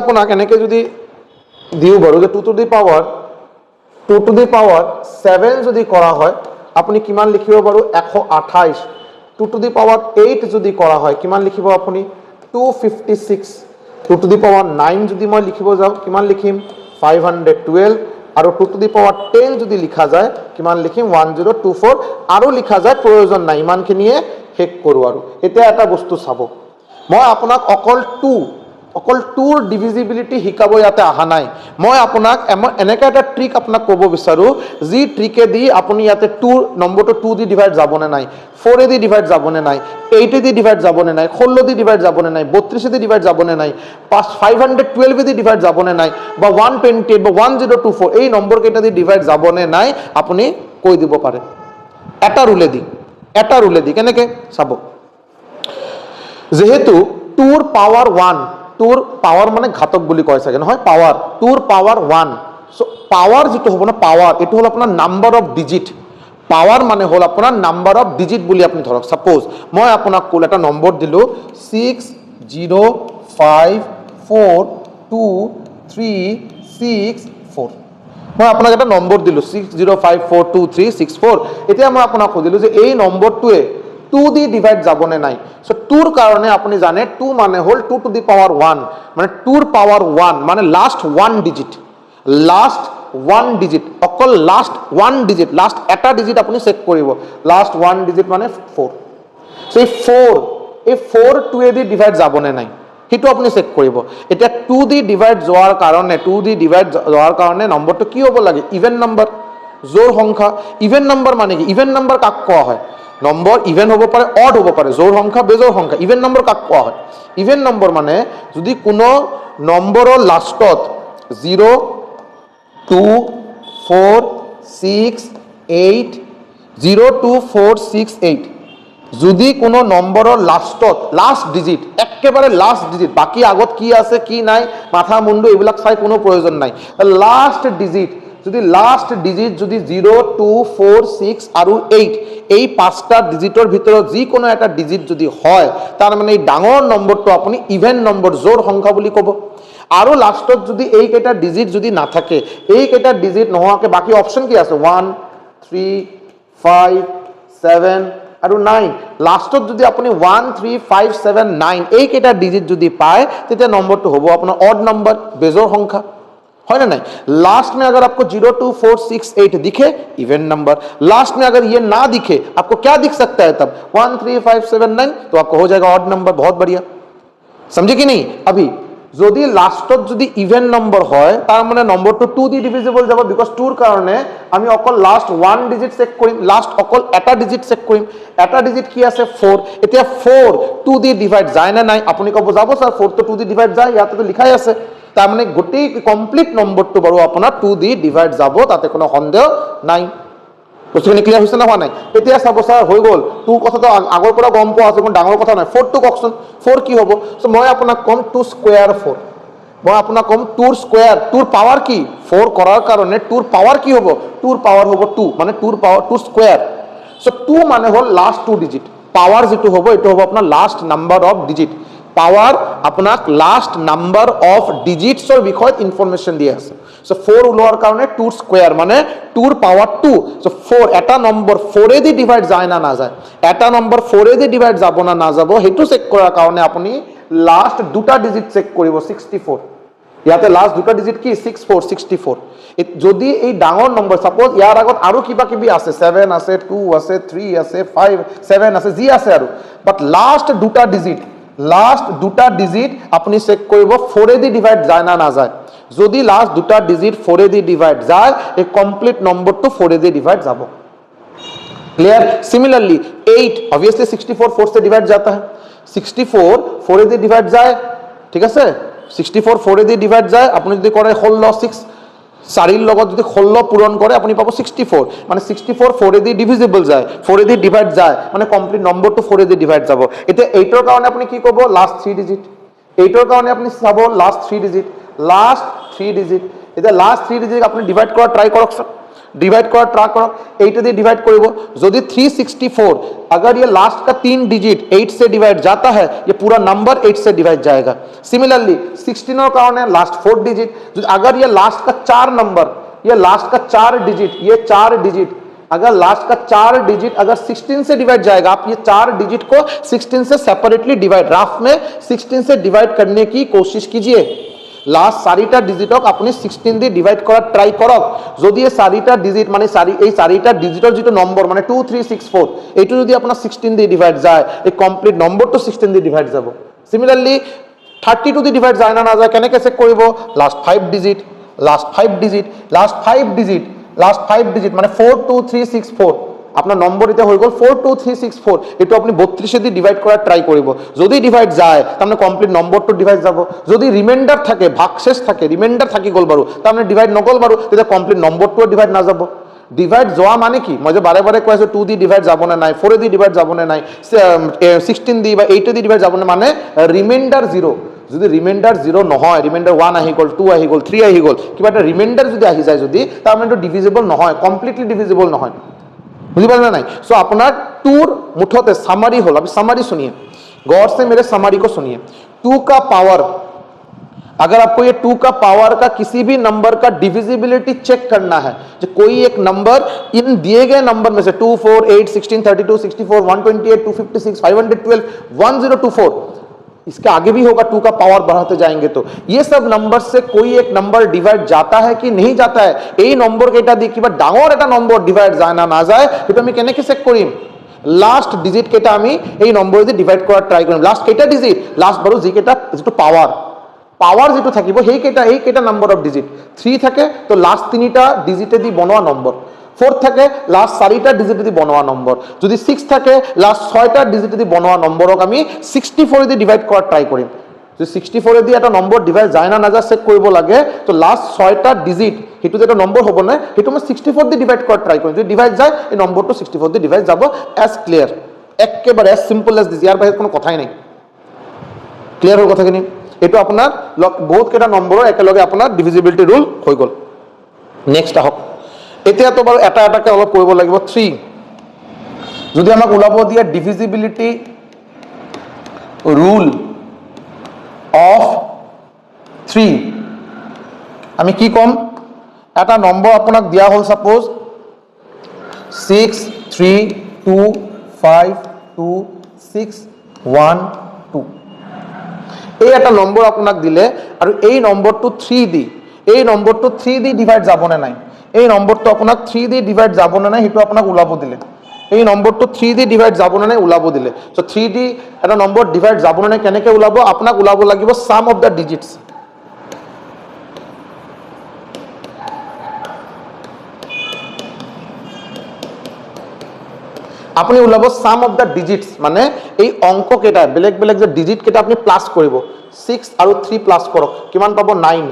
আপোনাক এনেকৈ যদি দিওঁ বাৰু যে 2 টু দি পাৱাৰ 7 যদি কৰা হয় আপুনি কিমান লিখিব বাৰু 128, 2 টু দি পাৱাৰ 8 যদি কৰা হয় কিমান লিখিব আপুনি 256, 2 টু দি পাৱাৰ 9 যদি মই লিখিব যাওঁ কিমান লিখিম 512, আৰু 2 টু দি পাৱাৰ 10 যদি লিখা যায় কিমান লিখিম 1024, আৰু লিখা যায় প্ৰয়োজন নাই, ইমানখিনিয়ে শেষ কৰোঁ। আৰু এতিয়া এটা বস্তু চাব, মই আপোনাক অকল 2ৰ ডিভিজিবিলিটি শিকাব ইয়াতে অহা নাই, মই আপোনাক এনেকৈ এটা ট্ৰিক আপোনাক ক'ব বিচাৰোঁ যি ট্ৰিকেদি আপুনি ইয়াতে নম্বৰটো 2 দি ডিভাইড যাবনে নাই, 4 দি ডিভাইড যাবনে নাই, 8 দি ডিভাইড যাবনে নাই, 16 দি ডিভাইড যাবনে নাই, 32 দি ডিভাইড যাবনে নাই, 512 দি ডিভাইড যাবনে নাই, বা 128 বা 1024 এই নম্বৰকেইটা দি ডিভাইড যাবনে নাই আপুনি কৈ দিব পাৰে এটা ৰুলেদি। কেনেকৈ চাব, যিহেতু 2ৰ পাৱাৰ 1, 2ৰ পাৱাৰ মানে ঘাতক বুলি কয় চাগে নহয়, পাৱাৰ 2ৰ পাৱাৰ 1, চ' পাৱাৰ যিটো হ'ব ন পাৱাৰ এইটো হ'ল আপোনাৰ নাম্বাৰ অফ ডিজিট, পাৱাৰ মানে হ'ল আপোনাৰ নাম্বাৰ অফ ডিজিট বুলি আপুনি ধৰক সাপোজ মই আপোনাক কোল এটা নম্বৰ দিলোঁ 60542364 মই আপোনাক এটা নম্বৰ দিলোঁ 60542364 এতিয়া মই আপোনাক সুধিলোঁ যে এই নম্বৰটোৱে 2 দি ডিভাইড যাবনে নাই সো 2 ৰ কাৰণে আপুনি জানে 2 মানে হ'ল 2 টু দি পাৱাৰ 1 মানে 2 ৰ পাৱাৰ 1 মানে লাষ্ট 1 ডিজিট লাষ্ট 1 ডিজিট অকল লাষ্ট 1 ডিজিট লাষ্ট এটা ডিজিট আপুনি চেক কৰিব লাষ্ট 1 ডিজিট মানে 4 সো এই 4 2 দি ডিভাইড যাবনে নাই হিটো আপুনি চেক কৰিব এটা 2 দি ডিভাইড যোৱাৰ কাৰণে নম্বৰটো কি হ'ব লাগে ইভেন নম্বৰ জোৰ সংখ্যা ইভেন নম্বৰ মানে কি ইভেন নম্বৰ কাক কোৱা হয় নম্বৰ ইভেন হ'ব পাৰে অড হ'ব পাৰে জোৰ সংখ্যা বেজোৰ সংখ্যা ইভেন নম্বৰ কাক কোৱা হয় ইভেন নম্বৰ মানে যদি কোনো নম্বৰৰ লাষ্টত 0 2 4 6 8 0 2 4 6 8 যদি কোনো নম্বৰৰ লাষ্টত লাষ্ট ডিজিট একেবাৰে লাষ্ট ডিজিট বাকি আগত কি আছে কি নাই মাথা মুন্ডু এইবিলাক চাই কোনো প্ৰয়োজন নাই লাষ্ট ডিজিট যদি লাষ্ট ডিজিট যদি 0 2 4 6 আৰু 8 এই পাঁচটা ডিজিটৰ ভিতৰত যি কোনো এটা ডিজিট যদি হয় তাৰ মানে এই ডাঙৰ নম্বৰটো আপুনি ইভেন নম্বৰ জোৰ সংখ্যা বুলি ক'ব আৰু লাষ্টত যদি এই কেইটা ডিজিট যদি নাথাকে এই কেইটা ডিজিট নোহোৱাকে বাকি অপচন কি আছে 1 3 5 7 আৰু 9 লাষ্টত যদি আপুনি 1 3 5 7 9 এই কেইটা ডিজিট যদি পায় তেতিয়া নম্বৰটো হ'ব আপোনাৰ অড নম্বৰ বেজোৰ সংখ্যা है ना नहीं लास्ट में अगर आपको 0 2 4 6 8 दिखे इवन नंबर लास्ट में अगर ये ना दिखे आपको क्या दिख सकता है तब 1 3 5 7 9 तो आपको हो जाएगा ऑड नंबर बहुत बढ़िया समझे कि नहीं अभी যদি লাস্টত যদি ইভেন নম্বৰ হয় তাৰ মানে নম্বৰটো 2 দি ডিভিজিবল যাব বিকজ 2 ৰ কাৰণে আমি অকল লাস্ট 1 ডিজিট চেক কৰিম লাস্ট অকল এটা ডিজিট চেক কৰিম এটা ডিজিট কি আছে 4 এতিয়া 4 2 দি ডিভাইড যায় না নাই আপুনি কব যাব স্যার 4 তো 2 দি ডিভাইড যায় ইয়াতে তো লিখাই আছে তার মানে গোটেই কমপ্লিট নম্বৰটো বাৰু আপোনাৰ 2 দি ডিভাইড যাব তাতে কোনো সন্দেহ নাই বস্তুখিনি ক্লিয়াৰ হৈছে না হোৱা নাই এতিয়া চাব স্যাৰ হৈ গ'ল 2 কথাটো আগৰ পৰা গম পোৱা আছে কোনো ডাঙৰ কথা নাই 4 টো ককচোন 4 কি হ'ব সো মই আপোনাক কম 2 স্কয়াৰ 4 মই আপোনাক কম 2 স্কয়াৰ 2 ৰ পাৱাৰ কি 4 কৰাৰ কাৰণে 2 ৰ পাৱাৰ কি হ'ব 2 ৰ পাৱাৰ হ'ব 2 মানে 2 ৰ পাৱাৰ 2 স্কয়াৰ সো 2 মানে হ'ল লাষ্ট 2 ডিজিট পাৱাৰ যেটো হ'ব এটো হ'ব আপোনাৰ last number of digit power আপোনাক লাষ্ট নাম্বাৰ অফ ডিজিটছৰ বিষয়ত ইনফৰমেশন দিয়া আছে সো 4 উলোৱাৰ কাৰণে 2 স্কয়াৰ মানে 2 ৰ পাৱাৰ 2 সো 4 এটা নম্বৰ 4 এ দি ডিভাইড যায় না না যায় এটা নম্বৰ 4 এ দি ডিভাইড যাব না না যাব হেতু চেক কৰাৰ কাৰণে আপুনি লাষ্ট দুটা ডিজিট চেক কৰিব 64 ইয়াতে লাষ্ট দুটা ডিজিট কি 64 যদি এই ডাঙৰ নম্বৰ সাপোজ ইয়াৰ আগত আৰু কিবা কিবি আছে 7 আছে 2 আছে 3 আছে 5 7 আছে জি আছে আৰু বাট লাষ্ট দুটা ডিজিট আপুনি চেক কৰিব 4 এ দি ডিভাইড যায় না না যায় যদি লাষ্ট দুটা ডিজিট 4 এ দি ডিভাইড যায় এই কমপ্লিট নম্বৰটো 4 এ দি ডিভাইড যাব क्लियर सिमिलरली 8 ऑब्वियसली 64 4 से डिवाइड जाता है 64 4 ए দি ডিভাইড যায় ঠিক আছে 64 4 এ দি ডিভাইড যায় আপনি যদি করে 16 6 4 এর লগত যদি 16 পূরণ করে আপনি পাবো 64 মানে 64 4 এ দি ডিভিজিবল যায় 4 এ দি ডিভাইড যায় মানে কমপ্লিট নম্বরটো 4 এ দি ডিভাইড যাব এটা 8 এর কারণে আপনি কি করব লাস্ট 3 ডিজিট 8 এর কারণে আপনি চাব লাস্ট 3 ডিজিট এটা লাস্ট 3 ডিজিট আপনি ডিভাইড করা ট্রাই করক डिवाइड कर ट्राई करो 8 से डिवाइड करो यदि 364 अगर ये लास्ट का 3 डिजिट 8 से डिवाइड जाता है ये पूरा नंबर 8 से डिवाइड जाएगा सिमिलरली 16 का है लास्ट 4 डिजिट अगर ये लास्ट का 4 नंबर ये लास्ट का 4 डिजिट ये 4 डिजिट अगर लास्ट का 4 डिजिट अगर 16 से डिवाइड जाएगा आप ये 4 डिजिट को 16 से सेपरेटली डिवाइड राफ में 16 से डिवाइड करने की कोशिश कीजिए लास्ट চাৰিটা ডিজিটক আপুনি 16 দি ডিভাইড কৰাৰ ট্ৰাই কৰক যদি এই চাৰিটা ডিজিট মানে এই চাৰিটা ডিজিটৰ যেটো নম্বৰ মানে 2 3 6 4 এইটো যদি আপোনাৰ 16 দি ডিভাইড যায় এই কমপ্লিট নম্বৰটো 16 দি ডিভাইড যাব সিমিলাৰলি 32 দি ডিভাইড যায় না না যায় কেনেকৈ চেক কৰিব লাষ্ট 5 ডিজিট মানে 4 2 3 6 4 আপনার নম্বর এটা হয়ে গেল 42364 এটা আপনি 32 দিয়ে ডিভাইড করার ট্রাই করব যদি ডিভাইড যায় তাহলে কমপ্লিট নম্বরটো ডিভাইড যাব যদি রিমাইন্ডার থাকে ভাগশেষ থাকে রিমাইন্ডার থাকি গল বারু তাহলে ডিভাইড নগল বারু এটা কমপ্লিট নম্বরটো ডিভাইড না যাব ডিভাইড যোৱা মানে কি মই যে বাৰে বাৰে কৈ আছো 2 দি ডিভাইড যাব না নাই 4 দি ডিভাইড যাব না নাই 16 দি বা 8 দি ডিভাইড যাব না মানে রিমাইন্ডার 0 যদি রিমাইন্ডার 0 নহয় রিমাইন্ডার 1 আহি গল 2 আহি গল 3 আহি গল কিবা এটা রিমাইন্ডার যদি আহি যায় যদি তার মানে ডিভিজিবল নহয় কমপ্লিটলি ডিভিজিবল নহয় बुझी पाले ना? सो अपना टूर मुठोते समरी होल, अभी समरी सुनिए गौर से, मेरे समरी को सुनिए। 2 का पावर, अगर आपको ये 2 का पावर का किसी भी नंबर का डिविजिबिलिटी चेक करना है, जो कोई एक नंबर इन दिए गए नंबर में से 2, 4, 8, 16, 32, 64, 128, 256, 512, 1024, इसके आगे भी होगा 2 का पावर बढ़ाते जाएंगे, तो ये सब नंबर से कोई एक नंबर डिवाइड जाता है कि नहीं जाता है, এই নম্বর কেটা দিয়ে কিবা ডাঙর এটা নম্বর ডিভাইড যায় না না যায়, এটা আমি কেনেকে চেক কৰিম? লাস্ট ডিজিট কেটা আমি এই নম্বৰ দিয়ে ডিভাইড কৰাৰ ট্ৰাই কৰিম। লাস্ট কেটা ডিজিট, লাস্ট বারো যি কেটা যেটো পাওয়ার পাওয়ার যেটো থাকিব সেই কেটা নাম্বার অফ ডিজিট 3 থাকে, তো লাস্ট 3টা ডিজিটে দি বনোৱা নম্বৰ, 4 থাকে লাস্ট 4টা ডিজিটে দি বনোৱা নম্বৰ, যদি 6 থাকে লাস্ট 6টা ডিজিটে দি বনোৱা নম্বৰক আমি 64 দি ডিভাইড কৰাৰ ট্ৰাই কৰিম। যদি 64 দি এটা নম্বৰ ডিভাইড যায় না নাযায় চেক কৰিব লাগে, তো লাস্ট 6টা ডিজিট হেতু যেটা নম্বৰ হ'ব না হেতু মই 64 দি ডিভাইড কৰাৰ ট্ৰাই কৰিম, যদি ডিভাইড যায় এই নম্বৰটো 64 দি ডিভাইড যাব। এজ ক্লিয়াৰ, একেবাৰে এজ সিম্পল এজ দিস, ইয়াৰ বাহিৰে কোনো কথাই নাই। ক্লিয়াৰ হ'ল কথাখিনি? এইটো আপোনাৰ বহুত কেইটা নম্বৰৰ একেলগে আপোনাৰ ডিভিজিবিলিটি ৰুল হৈ গ'ল। নেক্সট আহক, এতিয়াতো বাৰু এটা এটাকে অলপ কৰিব লাগিব। 3 যদি আমাক ওলাব দিয়ে ডিভিজিবিলিটি ৰুল অফ 3, আমি কি ক'ম? এটা নম্বৰ আপোনাক দিয়া হ'ল সাপোজ 6 3 2 5 2 6 1 2, এই একটা নম্বর আপনাক দিলে আৰু এই নম্বৰটো 3 দি, এই নম্বৰটো 3 দি ডিভাইড যাব না নাই, এই নম্বৰটো আপোনাক 3 দি ডিভাইড যাব না নাই হেতু আপোনাক ওলাব দিলে, এই নম্বৰটো 3 দি ডিভাইড যাব না নাই ওলাব দিলে। সো 3 দি এটা নম্বৰ ডিভাইড যাব না নাই কেনেকে ওলাব? আপোনাক ওলাব লাগিব সাম অফ দা ডিজিটস। আপনি ওলাব সাম অফ দা ডিজিটস, মানে এই অঙ্ক কেটা বেলেগ বেলেগ যে ডিজিট কেটা আপনি প্লাস কৰিব। 6 আৰু 3 প্লাস কৰক, কিমান পাব? 9,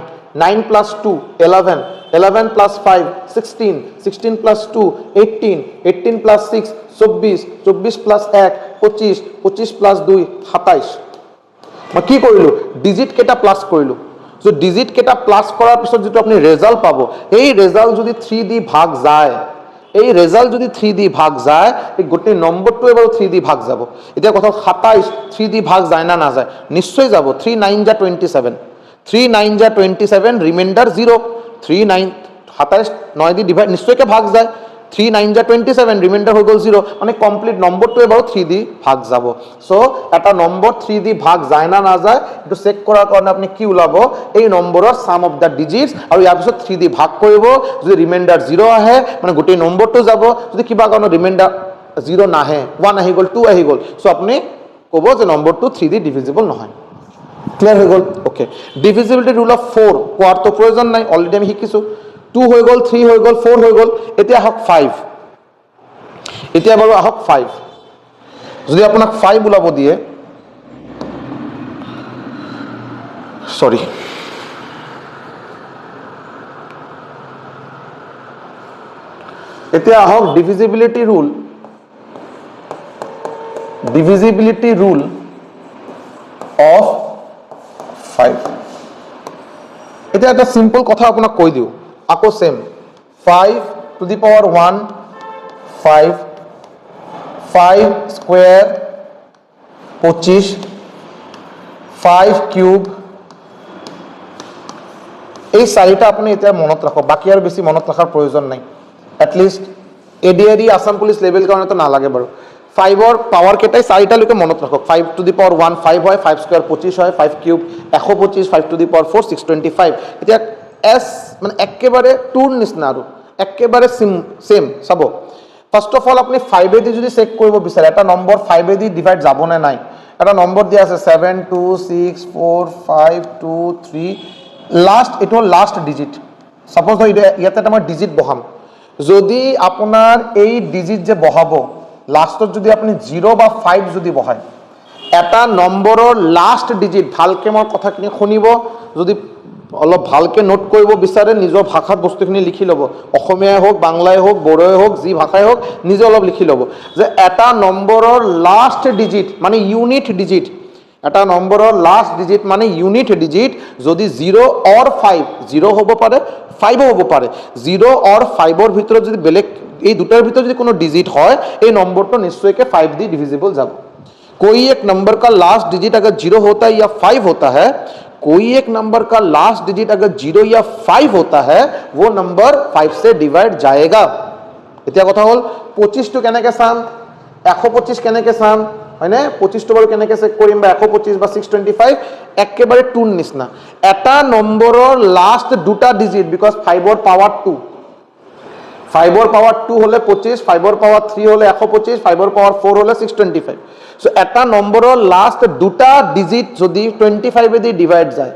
9 plus 2 11, 11 plus 5 16, 16 plus 2 18, 18 plus 6 24, 24 plus 1 25, 25 plus 2 27। মই কি কৰিলো? ডিজিট কেটা প্লাস কৰিলো। যে ডিজিট কেটা প্লাস কৰাৰ পিছত যেটো আপনি রেজাল্ট পাব, এই রেজাল্ট যদি 3 দি ভাগ যায়, এই রেজাল্ট যদি 3 দি ভাগ যায়, এই গোটেই নম্বরটো এবাৰ 3 দি ভাগ যাব। এতিয়া কথা 27 3 দি ভাগ যায় না না যায়? নিশ্চয় যাব। 3 9 যা 27, 3 9 যা 27, রিমাইন্ডার 0। 3 9 27 9 দি ডিভাইড নিশ্চয়কে ভাগ যায়, 3 9 যা 27, রিমাইন্ডার হৈ গ'ল 0, মানে কমপ্লিট নম্বরটো এবাৰ 3 দি ভাগ যাব। সো এটা নম্বৰ 3 দি ভাগ যায় না না যায় এটো চেক কৰাৰ কাৰণে আপনি কি ওলাব? এই নম্বৰৰ সাম অফ দা ডিজিটস, আৰু ইয়াৰ পিছত 3 দি ভাগ কৰিব, যদি ৰিমাইন্ডাৰ 0 আহে মানে গোটেই নম্বৰটো যাব, যদি কিবা কাৰণ রিমাইন্ডার 0 নাহে, 1 আহি গ'ল 2 আহি গ'ল, সো আপনি ক'ব যে নম্বরটো 3 দি ডিভিজিবল নহয়। ক্লিয়ার হৈ গ'ল? ওকে। ডিভিজিবিলিটি রুল অফ 4 কোৱাৰ তো প্ৰয়োজন নাই, অলৰেডি আমি শিকিছো। 2 হৈ গ'ল, 3 হৈ গ'ল, 4 হৈ গ'ল, এতিয়া আহক 5। এতিয়া বাৰু আহক 5, যদি আপোনাক 5 ওলাব দিয়ে, সরি এতিয়া আহক divisibility rule, divisibility rule of 5। এতিয়া এটা সিম্পল কথা আপোনাক কৈ দিও, আকৌ same 5 to the power 1 5, 5 square 25, 5 cube, এই 4টা আপনি এতিয়া মনত রাখক, বাকি আর বেশি মনত রাখার প্রয়োজন নাই। এটলিস্ট এডিআরই আসাম পুলিশ লেভেল কারণে তো না লাগে বাৰু। 5ৰ পাৱাৰ কেটাই 4টা লৈকে মনত ৰাখক। 5 টু দি পাৱাৰ 1 5 হয়, 5 স্কোয়াৰ 25 হয়, 5 কিউব 125, 5 টু দি পাৱাৰ 4 625। এতিয়া এস মানে একেবাৰে টুৰ নিচিনা আৰু একেবাৰে সেম চাব। ফাৰ্স্ট অফ অল আপনি 5 এ দি যদি চেক কৰিব বিচাৰে, এটা নম্বৰ 5 এ দি ডিভাইড যাব না নাই, এটা নম্বৰ দিয়া আছে 7 2 6 4 5 2 3, লাস্ট এটো লাস্ট ডিজিট। সাপোজ ধৰ ইয়াতে এটা মই ডিজিট বহাম, যদি আপোনাৰ এই ডিজিট যে বহাব লাস্টত যদি আপনি 0 বা 5 যদি বহায়, এটা নম্বৰৰ লাস্ট ডিজিট, ভালকে মোৰ কথাখিনি শুনিব, যদি অলপ ভালকে নোট কৰিব বিচাৰে নিজৰ ভাষাত বস্তুখিনি লিখি ল'ব, অসমীয়াই হোক বাংলাই হোক বড়োই হোক যি ভাষাই হোক নিজে অলপ লিখি ল'ব, যে এটা নম্বৰৰ লাস্ট ডিজিট মানে ইউনিট ডিজিট, এটা নম্বৰৰ লাষ্ট ডিজিট মানে ইউনিট ডিজিট যদি 0 অৰ 5 0 হ'ব পাৰে 5 হ'ব পাৰে 0 অৰ 5ৰ ভিতৰত যদি বেলেগ এই দুটাৰ ভিতৰত যদি কোনো ডিজিট হয় এই নম্বৰটো নিশ্চয়কৈ 5 দি ডিভিজিবল যাব कोई एक नंबर का लास्ट डिजिट अगर 0 होता है या 5 होता है कोई एक नंबर का लास्ट डिजिट अगर 0 या 5 होता है वो नंबर 5 से डिवाइड जाएगा এতিয়া কথা হল 25 টো কেনেকৈ চাম 125 কেনেকৈ চাম হয়নে 25 টো বাৰু কেনেকৈ চেক কৰিম বা 125 বা 625 একেবাৰে 2 ৰ নিচিনা এটা নম্বৰৰ লাষ্ট দুটা ডিজিট বিকজ 5 ৰ পাৱাৰ 2 5 ৰ পাৱাৰ 2 হলে 25 5 ৰ পাৱাৰ 3 হলে 125 5 ৰ পাৱাৰ 4 হলে 625 সো এটা নম্বৰৰ লাষ্ট দুটা ডিজিট যদি 25 এদি ডিভাইড যায়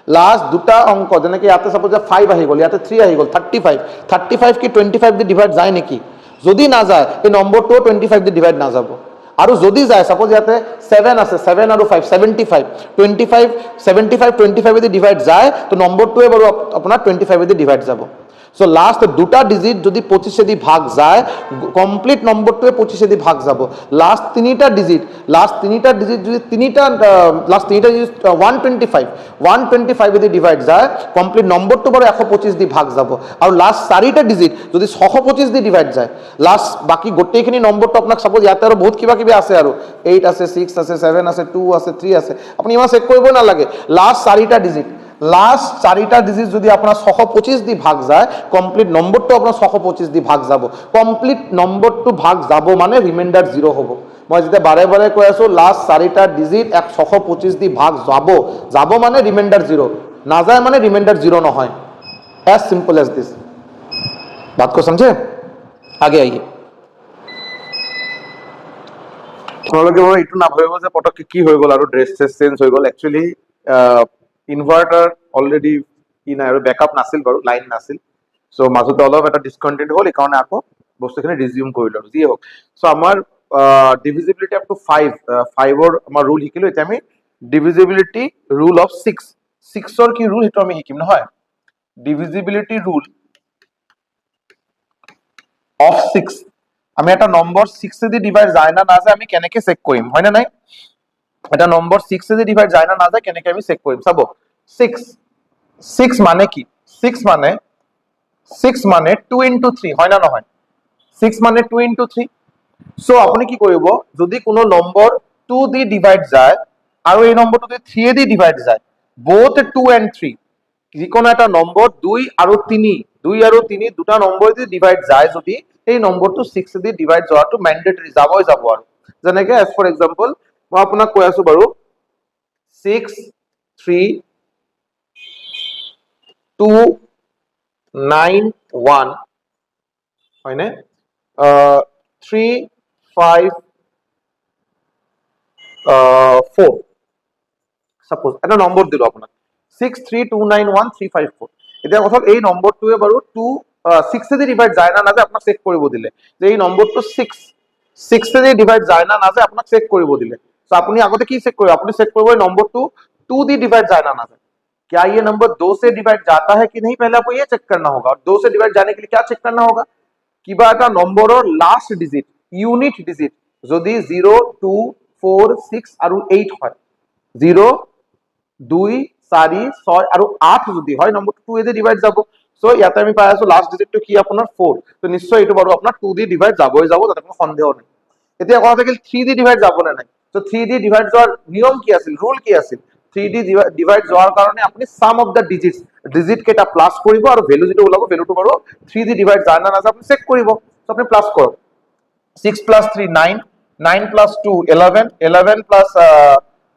লাষ্ট দুটা অংক যেনেকৈ ইয়াতে সাপোজ 5 আহি গল ইয়াতে 3 আহি গল 35 কি 25 দি ডিভাইড যায় নেকি যদি না যায় এই নম্বৰটো 25 দি ডিভাইড না যাব আৰু যদি যায় সাপোজ ইয়াতে 7 আছে 7 আৰু 5 75 25 এদি ডিভাইড যায় তো নম্বৰটোৱে বাৰু আপোনাৰ 25 এদি ডিভাইড যাব সো লাষ্ট দুটা ডিজিট যদি 25 এদি ভাগ যায় কমপ্লিট নম্বৰটোৱে 25 এদি ভাগ যাব লাষ্ট তিনিটা ডিজিট যদি তিনিটা লাষ্ট তিনিটা ডিজিট 125 এদি ডিভাইড যায় কমপ্লিট নম্বৰটো বাৰু 125 দি ভাগ যাব আৰু লাষ্ট চাৰিটা ডিজিট যদি 625 দি ডিভাইড যায় লাষ্ট বাকি গোটেইখিনি নম্বৰটো আপোনাক সাপোজ ইয়াতে আৰু বহুত কিবা কিবি আছে আৰু 8 আছে 6 আছে 7 আছে 2 আছে 3 আছে আপুনি ইমান চেক কৰিব নালাগে লাষ্ট চাৰিটা ডিজিট লাষ্ট চাৰিটা ডিজিট যদি আপোনাৰ 625 দি ভাগ যায় কমপ্লিট নম্বৰটো আপোনাৰ 625 দি ভাগ যাব কমপ্লিট নম্বৰটো ভাগ যাব মানে ৰিমাইন্ডাৰ 0 হ'ব মই যেতিয়া বাৰে বাৰে কৈ আছো লাষ্ট চাৰিটা ডিজিট 625 দি ভাগ যাব মানে ৰিমাইন্ডাৰ 0 না যায় মানে ৰিমাইন্ডাৰ 0 নহয় as simple as this बात को समझे आगे आइए তোমালোকে বাৰু এইটো নাভাবিব যে পটককে কি হৈ গল আৰু ড্ৰেছ চেঞ্জ হৈ গল একচুয়ালি ইনভাৰ্টাৰ অলৰেডি কি নাই আৰু বেকআপ নাছিল বাৰু লাইন নাছিল সো মাজতে অলপ এটা ডিসকন্টিনিউ হ'ল এইকাৰণে আকৌ বস্তুখিনি ৰিজিউম কৰিলো আৰু যি হওক সো আমাৰ ডিভিজিবিলিটি আপ টু 5 ৰ আমাৰ ৰুল শিকিলো এতিয়া আমি ডিভিজিবিলিটি ৰুল অফ 6 ৰ কি ৰুল সেইটো আমি শিকিম নহয় ডিভিজিবিলিটি ৰুল অফ 6 আমি এটা নম্বৰ 6 দি ডিভাইড যায় না যায় আমি কেনেকৈ চেক কৰিম হয় না নাই এটা নম্বৰ 6 এদি ডিভাইড যায় না না যায় কেনেকৈ আমি চেক কৰিম চাব 6 মানে কি 6 মানে 2 into 3 হয় না নহয় 6 মানে 2 into 3 সো আপুনি কি কৰিব যদি কোনো নম্বৰ 2 দি ডিভাইড যায় আৰু এই নম্বৰটো যদি 3 দি ডিভাইড যায় both 2 and 3 যিকোনো এটা নম্বৰ 2 আৰু 3 দুটা নম্বৰ দি ডিভাইড যায় যদি এই নম্বৰটো 6 দি ডিভাইড যোৱাটো ম্যান্ডেটৰি যাবই যাব আৰু যেনেকৈ as for example মই আপোনাক কৈ আছো বাৰু 6 3 2 9 1 হয়নে 3 5 4 সাপোজ এটা নম্বৰ দিলো আপোনাক 6 3 2 9 1 3 5 4 এতিয়া কথা এই নম্বৰটোৱে বাৰু 6 দি ডিভাইড যায় না যায় আপোনাক চেক কৰিব দিলে যে এই নম্বৰটো 6 দি ডিভাইড যায় না যায় আপোনাক চেক কৰিব দিলে সো আপুনি আগতে কি চেক কৰিব আপুনি চেক কৰিব এই নম্বৰটো 2 दी डिवाइड जाना ना जाए क्या ये नंबर 2 से डिवाइड जाता है कि नहीं पहले आपको ये चेक करना होगा और 2 से डिवाइड जाने के लिए क्या चेक करना होगा কিবা এটা নম্বৰৰ লাষ্ট ডিজিট ইউনিট ডিজিট যদি 0 2 4 6 আৰু 8 হয় 0 2 4 6 আৰু 8 যদি হয় নম্বৰটো 2 এদি ডিভাইড যাব সো ইয়াতে আমি পাই আছো লাষ্ট ডিজিটটো কি আপোনাৰ 4 তো নিশ্চয় এটো বাৰু আপোনাৰ 2 দি ডিভাইড যাবই যাব তাতে কোনো সন্দেহ নাই এতিয়া কথা থাকিল 3 দি ডিভাইড যাব না নাই তো 3 দি ডিভাইড যোৱাৰ নিয়ম কি আছিল ৰুল কি আছিল 3 দি ডিভাইড যোৱাৰ কাৰণে আপুনি সাম অফ দা ডিজিট কেটা প্লাস কৰিব আৰু ভ্যালু যেটো ওলাব ভ্যালুটো বাৰু 3 দি ডিভাইড যায় না যায় আপুনি চেক কৰিব তো আপুনি প্লাস কৰক 6 plus 3 9 9 plus 2 11 11 plus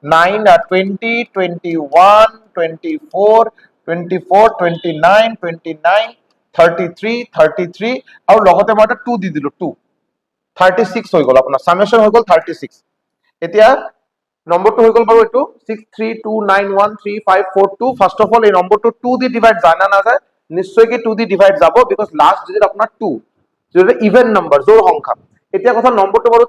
9 20 21 24 24 29 29 33 33 আৰু লগতে মই এটা 2 দি দিলো 2 36 হৈ গল আপোনাৰ সামেশন হৈ গল 36 এতিয়া নম্বৰটো হৈ গল বাৰু এটো 632913542 ফাৰ্স্ট অফ অল এই নম্বৰটো 2 দি ডিভাইড যায় না যায় নিশ্চয় কি 2 দি ডিভাইড যাব বিকজ লাষ্ট ডিজিট আপোনাৰ 2 যেটা ইভেন নাম্বাৰ জোড় সংখ্যা এতিয়া কথা নম্বৰটো বাৰু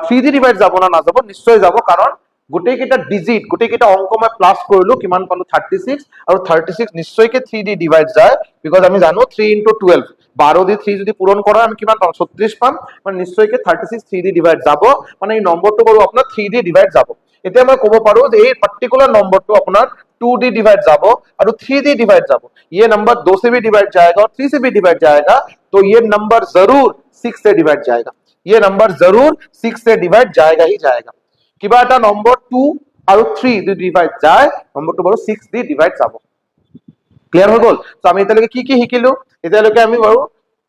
3 দি ডিভাইড যাব না যাব নিশ্চয় যাব কাৰণ গোটেই কেটা ডিজিট গোটেই কেটা অংক মই প্লাস কৰিলো কিমান পালো 36 আৰু 36 নিশ্চয় কে 3 দি ডিভাইড যায় বিকজ আমি জানো 3 into 12 12 দি 3 যদি পূৰণ কৰা আমি কিমান পাম 36 পাম মানে নিশ্চয় কে 36 3 দি ডিভাইড যাব মানে এই নম্বৰটো বাৰু আপোনাৰ 3 দি ডিভাইড যাব এতিয়া মই ক'ব পাৰো যে এই পাৰ্টিকুলাৰ নম্বरটো আপোনাৰ 2D डिवाइड যাব और 3D डिवाइड যাব ये नंबर 2 से भी डिवाइड जाएगा और 3 से भी डिवाइड जाएगा तो ये नंबर जरूर 6 से डिवाइड जाएगा ये नंबर जरूर 6 से डिवाइड जाएगा ही जाएगा কিবা এটা নম্বৰ 2 আৰু 3 যদি ডিভাইড যায় নম্বৰটো বাৰু 6 দি ডিভাইড যাব ক্লিয়াৰ হৈ গল তো আমি এতিয়ালৈকে কি কি শিকিলো এতিয়ালৈকে আমি বাৰু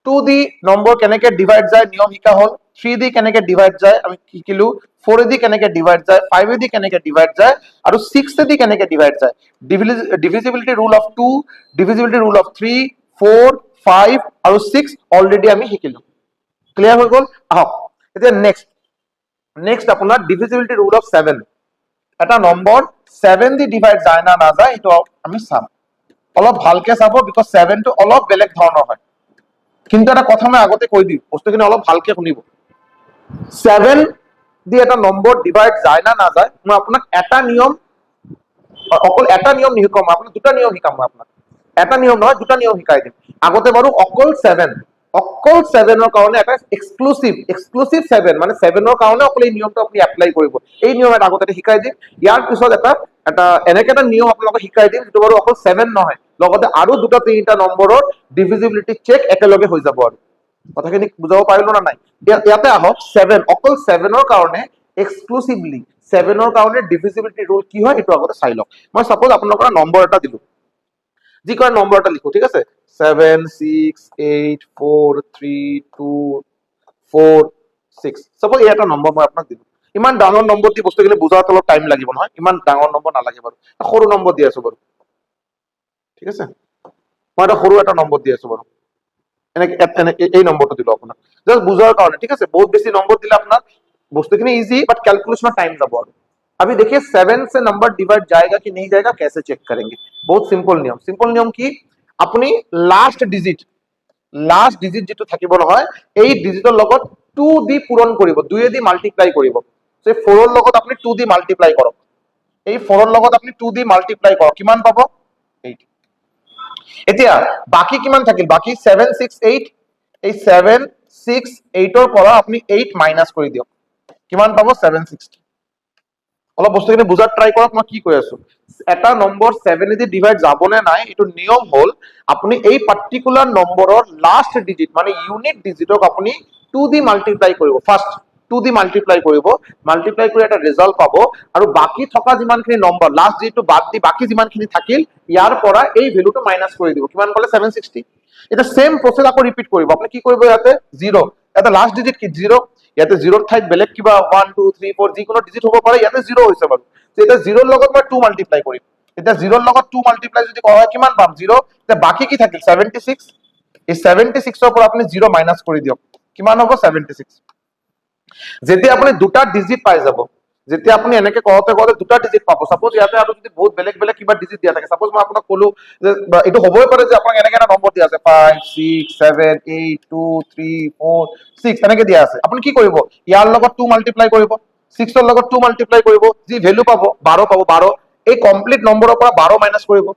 2D নম্বৰ কেনেকৈ ডিভাইড যায় নিয়ম শিকা হল 3D কেনেকৈ ডিভাইড যায় আমি শিকিলো 4D কেনেকৈ ডিভাইড যায় 5D কেনেকৈ ডিভাইড যায় আৰু 6D কেনেকৈ ডিভাইড যায় divisibility rule of 2 divisibility rule of 3 4 5 আৰু 6 অলৰেডি আমি শিকিলো ক্লিয়াৰ হৈ গল আহক এতিয়া নেক্সট আপোনাৰ ডিভিজিবিলিটি ৰুল অফ 7 এটা নম্বৰ 7 দি ডিভাইড যায় না না যায় এটো আমি চাম অলপ ভালকে চাব বিকজ 7 টো অলপ বেলেগ ধৰণৰ হয় কিন্তু এটা কথা মই আগতে কৈ দিও বস্তুখিনি অলপ ভালকে শুনিব 7 দি এটা নম্বৰ ডিভাইড যায় না না যায় মই আপোনাক এটা নিয়ম অকল এটা নিয়ম নিশিকাম আপোনাক দুটা নিয়ম শিকাম মই আপোনাক এটা নিয়ম নহয় দুটা নিয়ম শিকাই দিম আগতে বাৰু অকল 7 ৰ কাৰণে এটা এক্সক্লুসিভ 7 মানে 7 ৰ কাৰণে অকল এই নিয়মটো আপুনি এপ্লাই কৰিব এই নিয়ম এটা আগতে শিকাই দিম ইয়াৰ পিছত এটা এনেকে এটা নিয়ম আপোনাক শিকাই দিম যেটো বাৰু অকল 7 নহয় লগতে আৰু দুটা তিনিটা নম্বৰৰ ডিভিজিবিলিটি চেক একেলগে হৈ যাব আৰু কথাখিনি বুজাব পাৰিলো না নাই ইয়াতে আহক 7 অকল 7 ৰ কাৰণে এক্সক্লুসিভলি 7 ৰ কাৰণে ডিভিজিবিলিটি ৰুল কি হয় এটো আগতে চাই লওক মই সাপোজ আপোনালোকৰ নম্বৰ এটা দিলো যি কোন নম্বৰ এটা লিখো ঠিক আছে 7 6 8 4 3 2 4 6 সাপোজ এটা নম্বৰ মই আপোনাক দিলো ইমান ডাঙৰ নম্বৰ দি বস্তুখিনি বুজাওতে অলপ টাইম লাগিব নহয় ইমান ডাঙৰ নম্বৰ নালাগে বাৰু সৰু নম্বৰ দি আছো বাৰু ঠিক আছে মই এটা সৰু এটা নম্বৰ দি আছো বাৰু এই নম্বৰটো দিলো আপোনাক জাস্ট বুজাৰ কাৰণে ঠিক আছে বহুত বেছি নম্বৰ দিলে আপনার বস্তুখিনি ইজি बट कैलकुलेशन में टाइम যাব আর अभी देखिए 7 से नंबर डिवाइड जाएगा कि नहीं जाएगा कैसे चेक करेंगे बहुत सिंपल नियम की अपनी लास्ट डिजिट যেটো থাকিব নহয় এই ডিজিটৰ লগত 2 দি পূৰণ কৰিব 2 দি মাল্টিপ্লাই কৰিব সো 4 ৰ লগত আপুনি 2 দি মাল্টিপ্লাই কৰক এই 4 ৰ লগত আপুনি 2 দি মাল্টিপ্লাই কৰক কিমান পাব 8 এতিয়া বাকি কিমান থাকিল বাকি 7 6 8 এই 7 6 8 ৰ পৰা আপুনি 8 মাইনাস কৰি দিয়ক কিমান পাব 760 অলপ বস্তুখিনি বুজাত ট্ৰাই কৰক মই কি কৈ আছো এটা নম্বৰ 7 দি ডিভাইড যাবনে নাই এটো নিয়ম হল আপুনি এই পার্টিকুলার নম্বৰৰ লাস্ট ডিজিট মানে ইউনিট ডিজিটক আপুনি 2 দি মাল্টিপ্লাই কৰিব ফাৰ্স্ট 2 দি মাল্টিপ্লাই কৰি এটা ৰিজাল্ট পাব আৰু বাকি থকা যিমানখিনি নম্বৰ লাস্ট ডিজিটটো বাদ দি বাকি যিমানখিনি থাকিল ইয়াৰ পৰা এই ভ্যালুটো মাইনাস কৰি দিব কিমান পালে 760 এটা সেম প্ৰসেস আকৌ ৰিপিট কৰিব আপুনি কি কৰিব ইয়াতে 0 এটা লাস্ট ডিজিট কি 0 ইয়াতে 0 ৰ ঠাইত বেলেগ কিবা 1 2 3 4 যিকোনো ডিজিট হ'ব পাৰে ইয়াতে 0 হৈছে বাৰু তো এটা 0 ৰ লগত মই 2 মাল্টিপ্লাই কৰিম এটা 0 ৰ লগত 2 মাল্টিপ্লাই যদি কৰা হয় কিমান পাম 0 তে বাকি কি থাকিল 76 এই 76 ৰ পৰা আপুনি 0 মাইনাস কৰি দিয়ক কিমান হ'ব 76 যেতিয়া আপুনি দুটা ডিজিট পাই যাব যেতিয়া আপুনি এনেকে কওঁতে দুটা ডিজিট পাব সাপোজ ইয়াতে আৰু যদি বহুত বেলেগ বেলেগ কিবা ডিজিট দিয়া থাকে সাপোজ মই আপোনাক কলো যে এটো হ'বই পাৰে যে আপোনাক এনেকে এটা নম্বৰ দিয়া আছে 5 6 7 8 2 3 4 6 এনেকে দিয়া আছে আপুনি কি কৰিব ইয়াৰ লগত 2 মাল্টিপ্লাই কৰিব 6 ৰ লগত 2 মাল্টিপ্লাই কৰিব যি ভ্যালু পাব 12 পাব 12 এই কমপ্লিট নম্বৰৰ পৰা 12 মাইনাস কৰিব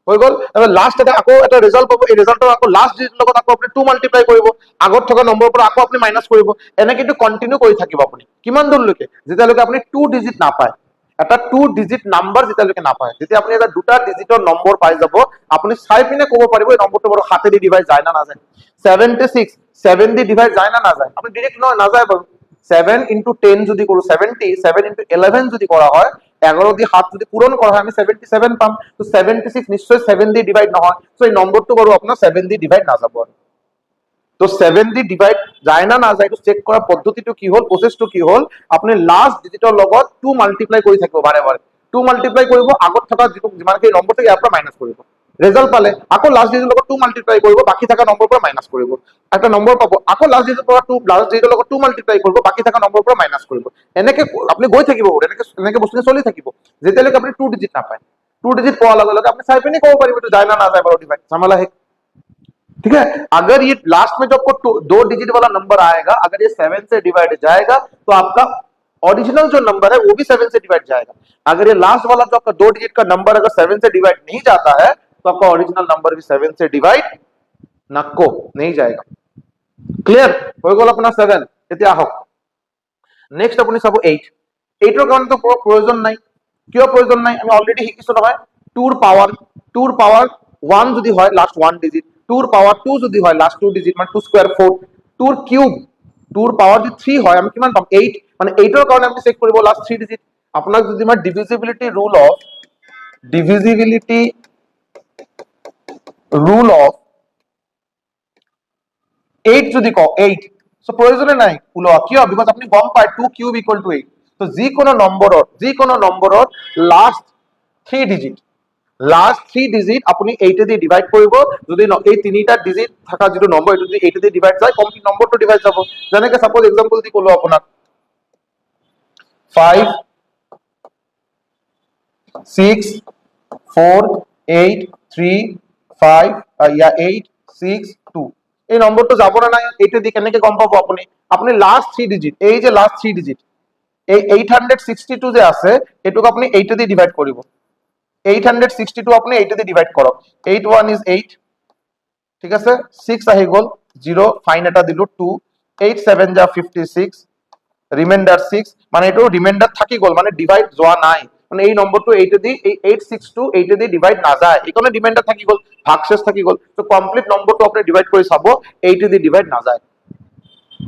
হৈ গল আৰু লাস্ট এটা আকৌ এটা ৰিজাল্ট পাব এই ৰিজাল্টৰ আকৌ লাস্ট ডিজিট লগত আকৌ আপুনি 2 মাল্টিপ্লাই কৰিব আগত থকা নম্বৰৰ পৰা আকৌ আপুনি মাইনাস কৰিব এনে কিন্তু কন্টিনিউ কৰি থাকিব আপুনি কিমান দূৰলৈকে যেতিয়ালৈকে আপুনি 2 ডিজিট নাপায় এটা 2 ডিজিট নাম্বাৰ যেতিয়ালৈকে নাপায় যেতিয়া আপুনি এটা দুটা ডিজিটৰ নম্বৰ পাই যাব আপুনি চাই পিনে ক'ব পাৰিব এই নম্বৰটো বাৰু 7 দি ডিভাইড যায় না না যায় 76 7 দি ডিভাইড যায় না না যায় আপুনি ডাইৰেক্ট না যায় বাৰু 7 into 10 যদি কৰো 70 7 into 11 যদি কৰা হয় 11 দি 7 যদি পূৰণ কৰা হয় আমি 77 পাম তো 76 নিশ্চয় 7 দি ডিভাইড নহয় সো এই নম্বৰটো বাৰু আপোনাৰ 7 দি ডিভাইড না যাব তো 7 দি ডিভাইড যায় না না যায় তো চেক কৰা পদ্ধতিটো কি হল প্ৰসেসটো কি হল আপুনি লাস্ট ডিজিটৰ লগত 2 মাল্টিপ্লাই কৰি থাকিব বাৰে বাৰে 2 মাল্টিপ্লাই কৰিব আগত থকা যিমানখিনি নম্বৰ থাকে ইয়াৰ পৰা মাইনাস কৰিব ৰিজাল্ট পালে আকৌ লাস্ট ডিজিটৰ লগত 2 মাল্টিপ্লাই কৰিব বাকি থকা নম্বৰৰ পৰা মাইনাস কৰিব একটা নম্বৰ পাব আকৌ লাস্ট ডিজিটৰ পৰা 2 লাস্ট ডিজিটৰ লগত 2 মাল্টিপ্লাই কৰিব বাকি থকা নম্বৰৰ পৰা মাইনাস কৰিব এনেকে আপুনি গৈ থাকিব এনেকে বস্তুখিনি চলি থাকিব যেতিয়ালৈকে আপুনি 2 ডিজিট নাপায় 2 डिजिट পোৱাৰ লগে লগে আপনি চাই পিনে ক'ব পাৰিব তো যায় না না যায় বাৰু ডিভাইড ঝামেলা है ठीक है अगर ये लास्ट में जो आपको 2 डिजिट वाला नंबर आएगा अगर ये 7 से डिवाइड जाएगा तो आपका ओरिजिनल जो नंबर है वो भी 7 से डिवाइड जाएगा अगर ये लास्ट वाला जो आपका 2 डिजिट का नंबर अगर 7 से डिवाइड नहीं जाता है तो आपका ओरिजिनल नंबर भी 7 से डिवाइड नको नहीं जाएगा क्लियर हो गल अपना 7 এতিয়া আহক नेक्स्ट আপুনি চাব 8 8ৰ কাৰণে তো প্ৰয়োজন নাই, কিয় প্ৰয়োজন নাই, আমি অলৰেডি শিকিছো নহয় 2ৰ পাৱাৰ 1 যদি হয় লাষ্ট 1 ডিজিট, 2ৰ পাৱাৰ 2 যদি হয় লাষ্ট 2 ডিজিট, মানে 2 স্কয়াৰ 4, 2ৰ কিউব 2ৰ পাৱাৰ যদি 3 হয় আমি কিমান পাম 8, মানে 8ৰ কাৰণে আমি চেক কৰিব লাষ্ট 3 ডিজিট। আপোনাক যদি মই ডিভিজিবিলিটি rule of 8 যদি কও 8, সো প্রয়োজনে নাই উলোৱা, কিয়, বিকজ আপনি গম পায় 2 কিউব ইকুয়াল টু 8, তো যিকোনো নম্বৰৰ লাষ্ট 3 ডিজিট আপুনি 8 দি ডিভাইড কৰিব, যদি এই তিনিটা ডিজিট থাকা যেটো নম্বৰ এটো যদি 8 দি ডিভাইড যায় কমপ্লিট নম্বৰটো ডিভাইড যাব। যেনেকৈ সাপোজ এক্সাম্পল দি কলো আপোনাক 5 6 4 8 3 5 8 6 2, এই নম্বৰটো যাব না নাই 8 দি কেনেকৈ গম পাব আপুনি, আপুনি লাষ্ট 3 ডিজিট, এই যে লাষ্ট 3 ডিজিট এই 862 যে আছে এটুক আপনি 8 দি ডিভাইড কৰিব, 862 আপনি 8 দি ডিভাইড কৰক, 8 1 is 8, ঠিক আছে, 6 আহি গল 0 ফাইন এটা দিলো 2, 8 7 যা 56, রিমাইন্ডার 6, মানে এটো রিমাইন্ডার থাকি গল, মানে ডিভাইড যোৱা নাই, মানে এই নম্বরটো 8 দি এই 862 8 দি ডিভাইড না যায়, এখানে রিমাইন্ডার থাকি গল, ভাগশেষ থাকি গল, তো কমপ্লিট নম্বরটো আপনি ডিভাইড কৰি চাব 8 দি ডিভাইড না যায়,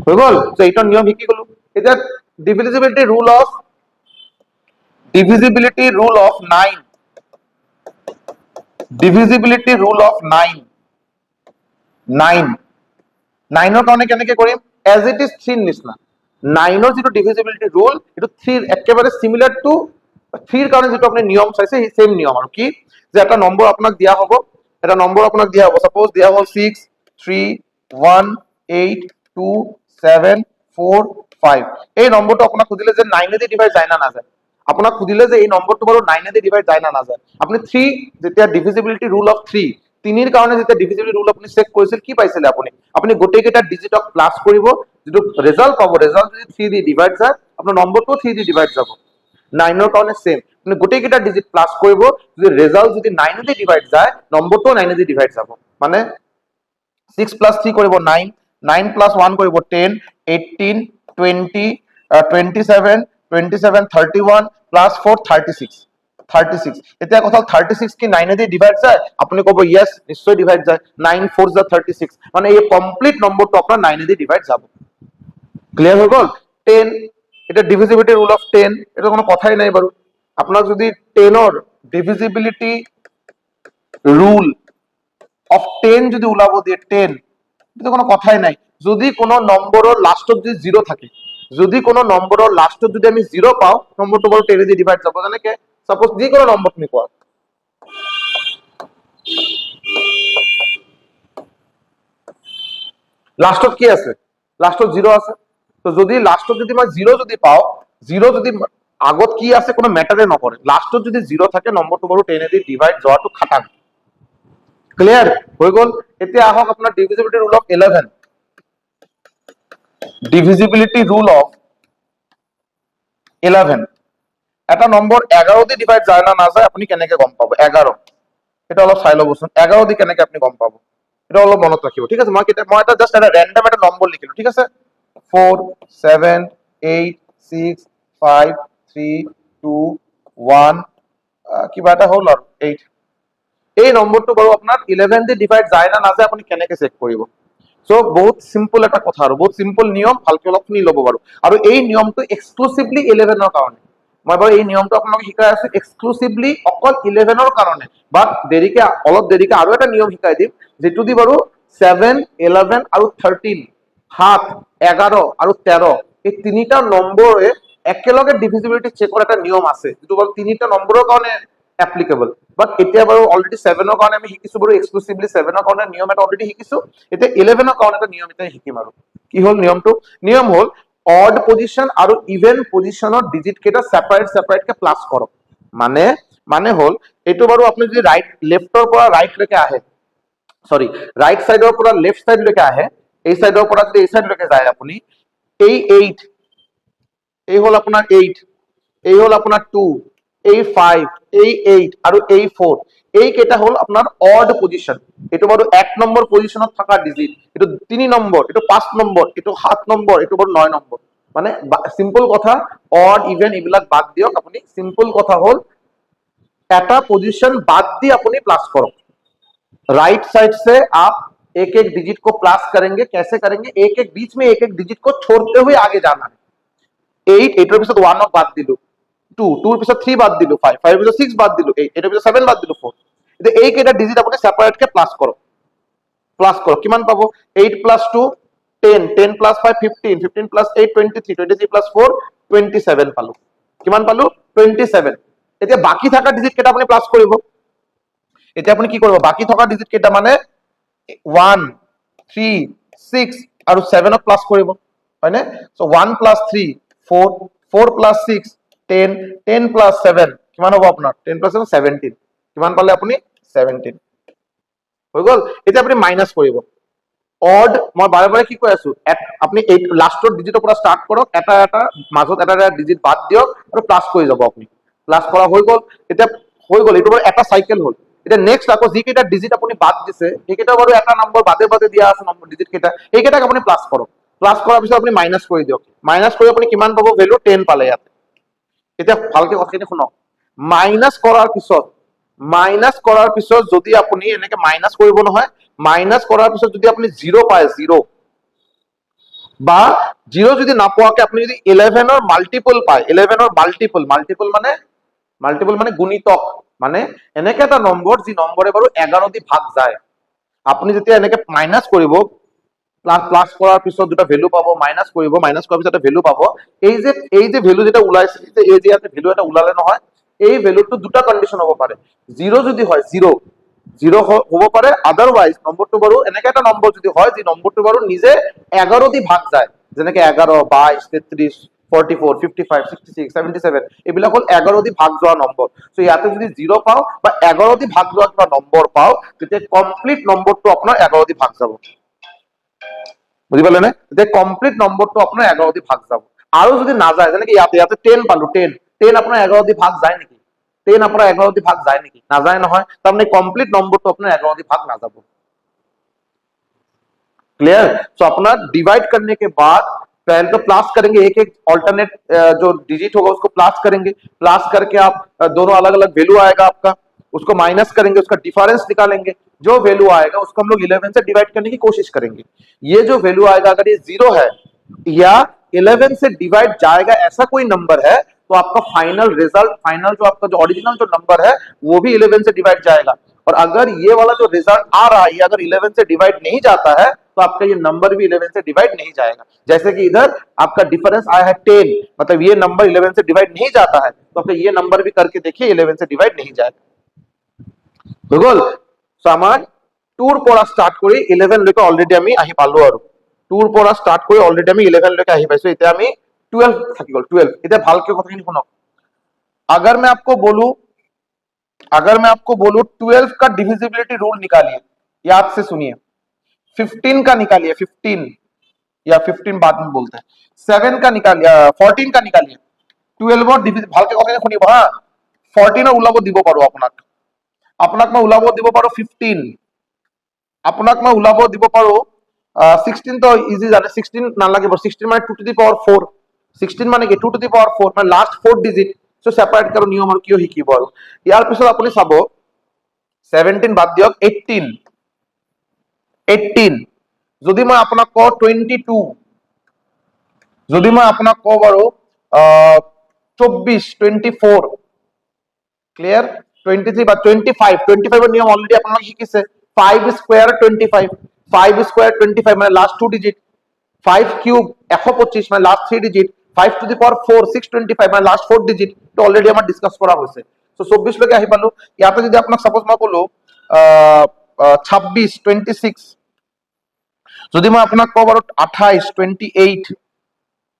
হৈ গল। তো এইটার নিয়ম শিকি গলো। এটা divisibility rule of 9, divisibility rule of 9 9ৰ কাৰণে কেনেকৈ কৰিম, এজ ইট ইজ 3 নিচিনা, 9ৰ যেটো ডিভিজিবিলিটি ৰুল এটো 3 একেবাৰে সিমিলাৰ টু 3ৰ কাৰণে যেটো আপনি নিয়ম চাইছে সেই সেম নিয়ম, আৰু কি যে এটা নম্বৰ আপোনাক দিয়া হ'ব, সাপোজ দিয়া হ'ল 6 3 1 8 2 7 4 5, এই নম্বৰটো আপোনাক খুদিলে যে 9 দি ডিভাইড যায় না না যায়, আপোনাক খুদিলে যে এই নম্বৰটো বাৰু 9 দি ডিভাইড যায় না না যায়, আপুনি 3 যেতিয়া ডিভিজিবিলিটি রুল অফ 3 তিনিৰ কাৰণে যেতিয়া ডিভিজিবিলিটি ৰুল আপুনি চেক কৰিছিল কি পাইছিলে, আপুনি গোটেই কেইটা ডিজিটক প্লাস কৰিব, যেটো ৰেজাল্ট পাব, ৰেজাল্ট যদি 3 দি ডিভাইড যায় আপোনাৰ নম্বৰটো 3 দি ডিভাইড যাব। 9ৰ কাৰণে সেম, আপুনি গোটেই কেইটা ডিজিট প্লাস কৰিব, যদি ৰেজাল্ট যদি 9 দি ডিভাইড যায় নম্বৰটো 9 দি ডিভাইড যাব, মানে 6 plus 3 কৰিব 9, 9 plus 1 কৰিব 10, 18 20 27 27 31 plus 4 36, এতিয়া কথা 36 কি 9 দি ডিভাইড যায়, আপুনি ক'ব ইয়েস নিশ্চয় ডিভাইড যায়, 9 4 যা 36, মানে এই কমপ্লিট নম্বৰটো আপোনাৰ 9 দি ডিভাইড যাব। ক্লিয়ার হৈ গল। 10, এটা ডিভিজিবিলিটি রুল অফ 10, এটা কোনো কথাই নাই বাৰু, আপোনাক যদি 10ৰ ডিভিজিবিলিটি রুল অফ 10 যদি ওলাব দিয়ে 10, এটা কোনো কথাই নাই, যদি কোনো নম্বৰৰ লাষ্টত যদি 0 থাকে, যদি কোনো নম্বৰৰ লাষ্টত যদি আমি 0 পাও নম্বৰটো বাৰু 10 দি ডিভাইড যাব, যেনেকৈ সাপোজ যি কোনো নম্বৰ তুমি কোৱা, লাষ্টত কি আছে, লাষ্টত 0 আছে, তো যদি লাষ্টত যদি মই 0 যদি পাও, 0 যদি আগত কি আছে কোনো ম্যাটারে নকৰে, লাষ্টত যদি 0 থাকে নম্বৰটো বাৰু 10 দি ডিভাইড যোৱাটো খাটাং। ক্লিয়াৰ হৈ গল। এতিয়া আহক আপোনাৰ divisibility rule of 11, divisibility rule of 11, এটা নম্বৰ 11 দি ডিভাইড যায় না না যায় আপুনি কেনেকৈ গম পাব, 11 এটা অলপ চাই ল'বচোন, 11 দি কেনেকৈ আপুনি গম পাব, এটা অলপ মনত ৰাখিব, ঠিক আছে, মই এটা জাস্ট এটা ৰেন্ডম এটা নম্বৰ লিখিলো, ঠিক আছে, 4 7 8 6 5 3 2 1 কিবা এটা হ'ল আৰু 8, এই নম্বৰটো বাৰু আপোনাৰ 11 দি ডিভাইড যায় না না যায় আপুনি কেনেকৈ চেক কৰিব। সো বহুত সিম্পল এটা কথা, আৰু বহুত সিম্পল নিয়ম, ভালকে অলপ শুনি ল'ব বাৰু, আৰু এই নিয়মটো এক্সক্লুসিভলি 11ৰ কাৰণে, মই বাৰু এই নিয়মটো আপোনালোকক শিকাই আছো এক্সক্লুসিভলি অকল 11ৰ কাৰণে, বাট অলপ দেৰিকে আৰু এটা নিয়ম শিকাই দিম, যেটো দি বাৰু 7 11 আৰু 13 7 11 আৰু 13 এই তিনিটা নম্বৰে একেলগে ডিভিজিবিলিটি চেকৰ এটা নিয়ম আছে, যেটো বাৰু তিনিটা নম্বৰৰ কাৰণে এপ্লিকেবল, বাট এতিয়া বাৰু অলৰেডি 7ৰ কাৰণে আমি শিকিছো বাৰু এক্সক্লুসিভলি 7ৰ কাৰণে নিয়ম এটা অলৰেডি শিকিছো, এতিয়া 11ৰ কাৰণে এটা নিয়ম এটা শিকিম, আৰু কি হ'ল নিয়মটো, নিয়ম হ'ল অড পজিশন আৰু ইভেন পজিশনৰ ডিজিট কেইটা সেপাৰেট কে প্লাস কৰক, মানে হ'ল এইটো বাৰু আপুনি যদি লেফটৰ পৰা ৰাইটলৈকে আহে, সৰি ৰাইট সাইডৰ পৰা লেফট সাইডলৈকে আহে, এই সাইডৰ পৰা যদি এই সাইডলৈকে যায় আপুনি, এই 8 এই হল আপোনাৰ 8, এই হল আপোনাৰ 2, এই 5, এই 8 আৰু এই 4, এই কেইটা হল আপোনাৰ অড পজিশন, এটো বাৰু 1 নম্বৰ পজিশনত থকা ডিজিট, এটো 3 নম্বৰ, এটো 5 নম্বৰ, এটো 7 নম্বৰ, এটো বাৰু 9 নম্বৰ, মানে সিম্পল কথা, অড ইভেন এইবিলাক বাদ দিয়ক, আপুনি সিম্পল কথা হল এটা पोजीशन বাদ দিয়ে আপনি प्लस करो। राइट साइड से आप एक एक डिजिट को प्लस करेंगे, कैसे करेंगे, एक एक बीच में एक एक डिजिट को छोड़ते हुए आगे जाना है। 8 8 পিছত 1 বাদ দিলো, 2 2 পিছত 3 বাদ দিলো, 5 5 পিছত 6 বাদ দিলো, 8 8 পিছত 7 বাদ দিলো, 4। এতিয়া এই কেইটা ডিজিট আপুনি সেপাৰেট কে প্লাস কৰক, কিমান পাব? 8 + 2 10, 10 + 5 15, 15 + 8 23, 23 + 4 27 পালো। কিমান পালো? 27। এতিয়া বাকি থাকা ডিজিট কেইটা আপুনি প্লাস কৰিব। এতিয়া আপুনি কি কৰিব, বাকি থকা ডিজিট কেইটা মানে 1 3 6 আৰু 7 ক প্লাস কৰিব, হয়নে? সো 1 + 3 4, 4 + 6 10, 10 + 7 কিমান হ'ব আপোনাৰ? 10 + 7 17। কিমান পালে আপুনি? 17 হৈ গল। এতিয়া আপুনি মাইনাস কৰিব। অড মই বাৰে বাৰে কি কৈ আছো, আপনি এই লাস্টৰ ডিজিটৰ পৰা স্টাৰ্ট কৰক, এটা এটা মাজত এটা এটা ডিজিট বাদ দিয়ক আৰু প্লাস কৰি যাব আপুনি। প্লাস কৰা হৈ গল। এতিয়া হৈ গল, এইটো এটা সাইকেল হল। এতিয়া নেক্সট আকৌ যি কেইটা ডিজিট আপুনি বাদ দিছে সেইকেইটা বাৰু এটা নম্বৰ বাদে বাদে দিয়া আছে নম্বৰ ডিজিট কেইটা, সেইকেইটাক আপুনি প্লাস কৰক। প্লাস কৰাৰ পিছত আপুনি মাইনাস কৰি দিয়ক। মাইনাস কৰি আপুনি কিমান পাব? ভ্যালু 10 পালে ইয়াতে। এতিয়া ভালকে কথাখিনি শুনক, মাইনাস কৰাৰ পিছত যদি আপুনি এনেকে মাইনাস কৰিব নহয়, মাইনাস কৰাৰ পিছত যদি আপুনি 0 পায়, 0 বা 0 যদি নাপোৱাকে আপনি যদি 11 ৰ মাল্টিপল পায়, 11 ৰ মাল্টিপল মানে গুণিতক, মানে এনেকে এটা নম্বৰ যি নম্বৰে বাৰু 11 দি ভাগ যায়। আপনি যেতিয়া এনেকে মাইনাস কৰিব, প্লাস কৰাৰ পিছত দুটা ভ্যালু পাব, মাইনাস কৰিব, মাইনাস কৰাৰ পিছত এটা ভ্যালু পাব। এই যে ভ্যালু যেটা ওলাইছে, এই যে ইয়াতে ভ্যালু এটা ওলালে নহয়, এই ভ্যালুটো দুটা কন্ডিশন হ'ব পাৰে। 0 যদি হয় 0 হ'ব পাৰে, আদাৰওয়াইজ নম্বৰটো বাৰু এনেকে এটা নম্বৰ যদি হয় যি নম্বৰটো বাৰু নিজে 11 দি ভাগ যায়, যেনেকে 11 22 33 44 55 66 77 এইবিলাক হল 11 দি ভাগ যোৱা নম্বৰ। সো ইয়াতে যদি 0 পাও বা 11 দি ভাগ যোৱা কিবা নম্বৰ পাও, তেতিয়া কমপ্লিট নম্বৰটো আপোনাৰ 11 দি ভাগ যাব। বুঝি পালে নে? যে কমপ্লিট নম্বৰটো আপোনাৰ 11 দি ভাগ যাব। আৰু যদি না যায়, যেনেকে ইয়াতে 10 পালো, 10 আপোনাৰ 11 দি ভাগ যায় নেকি? 10 আপোনাৰ 11 দি ভাগ যায় নেকি? না যায় নহয়। তাৰমানে কমপ্লিট নম্বৰটো আপোনাৰ 11 দি भाग ना যাব। क्लियर? सो अपना डिवाइड करने के बाद पहले तो प्लस करेंगे, एक एक ऑल्टरनेट जो डिजिट होगा उसको प्लस करेंगे। प्लस करके आप दोनों अलग अलग वैल्यू आएगा आपका, उसको माइनस करेंगे, उसका डिफरेंस निकालेंगे। जो वैल्यू आएगा उसको हम लोग 11 से डिवाइड करने की कोशिश करेंगे। ये जो वैल्यू आएगा, अगर ये 0 है या 11 से डिवाइड जाएगा ऐसा कोई नंबर है, तो आपका फाइनल रिजल्ट, फाइनल जो आपका जो ओरिजिनल जो नंबर है वो भी 11 से डिवाइड जाएगा। और अगर ये वाला जो रिजल्ट आ रहा है ये अगर 11 से डिवाइड नहीं जाता है, तो आपका ये नंबर भी 11 से डिवाइड नहीं जाएगा। जैसे कि इधर आपका डिफरेंस आया है 10, मतलब ये नंबर 11 से डिवाइड नहीं जाता है, तो आपका ये नंबर भी करके देखिए 11 से डिवाइड नहीं जाएगा। বুঝল? সো আমার 2 ৰ পৰা স্টাৰ্ট কৰি 11 লৈকে অলৰেডি আমি আহি পালো। আৰু 2 ৰ পৰা স্টাৰ্ট কৰি অলরেডি আমি 11 লৈকে আহি পাইছো। এতিয়া আমি 12 থাকি গল। 12 এতিয়া ভালকে কথাখিনি শুনক। अगर मैं आपको बोलूं 12 का डिविजिबिलिटी रूल निकालिए, याद से सुनिए। 15 का निकालिए, 15 या 15 बाद में बोलते हैं। 7 का निकालिए, 14 का निकालिए। 12 और डिविजिबल ভালকে কথাখিনি শুনিব হা। 14 ওলাব দিব পাৰো আপোনাক মই ওলাব দিব পাৰো 15, আপোনাক মই ওলাব দিব পাৰো 16 তো ইজি জানে, 16 নালাগিব। 16 মানে 2 টু দি পাৱাৰ 4, 16 মানে কি 2 টু দি পাৱাৰ 4 মানে লাষ্ট 4 ডিজিট। সো সেপাৰেট কৰো নিয়ম আৰু কিয় শিকিব। আৰু ইয়াৰ পিছত আপুনি চাব 17 বাদ দিয়ক, 18 যদি মই আপোনাক কওঁ 22, যদি মই আপোনাক কওঁ বাৰু 24 24, ক্লিয়াৰ? 23 বা 25, 25 এর নিয়ম অলরেডি আপনারা শিখিছে। 5 স্কয়ার 25, 5 স্কয়ার 25 মানে লাস্ট 2 ডিজিট। 5 কিউব 125 মানে লাস্ট 3 ডিজিট। 5 টু দি পাওয়ার 4 625 মানে লাস্ট 4 ডিজিট। তো অলরেডি আমার ডিসকাস করা হয়েছে। সো 24 লৈকে আহি পালো। ইয়াতে যদি আপোনাক সাপোজ মই কলো 26 26, যদি মই আপোনাক কওঁ বাৰু 28 28,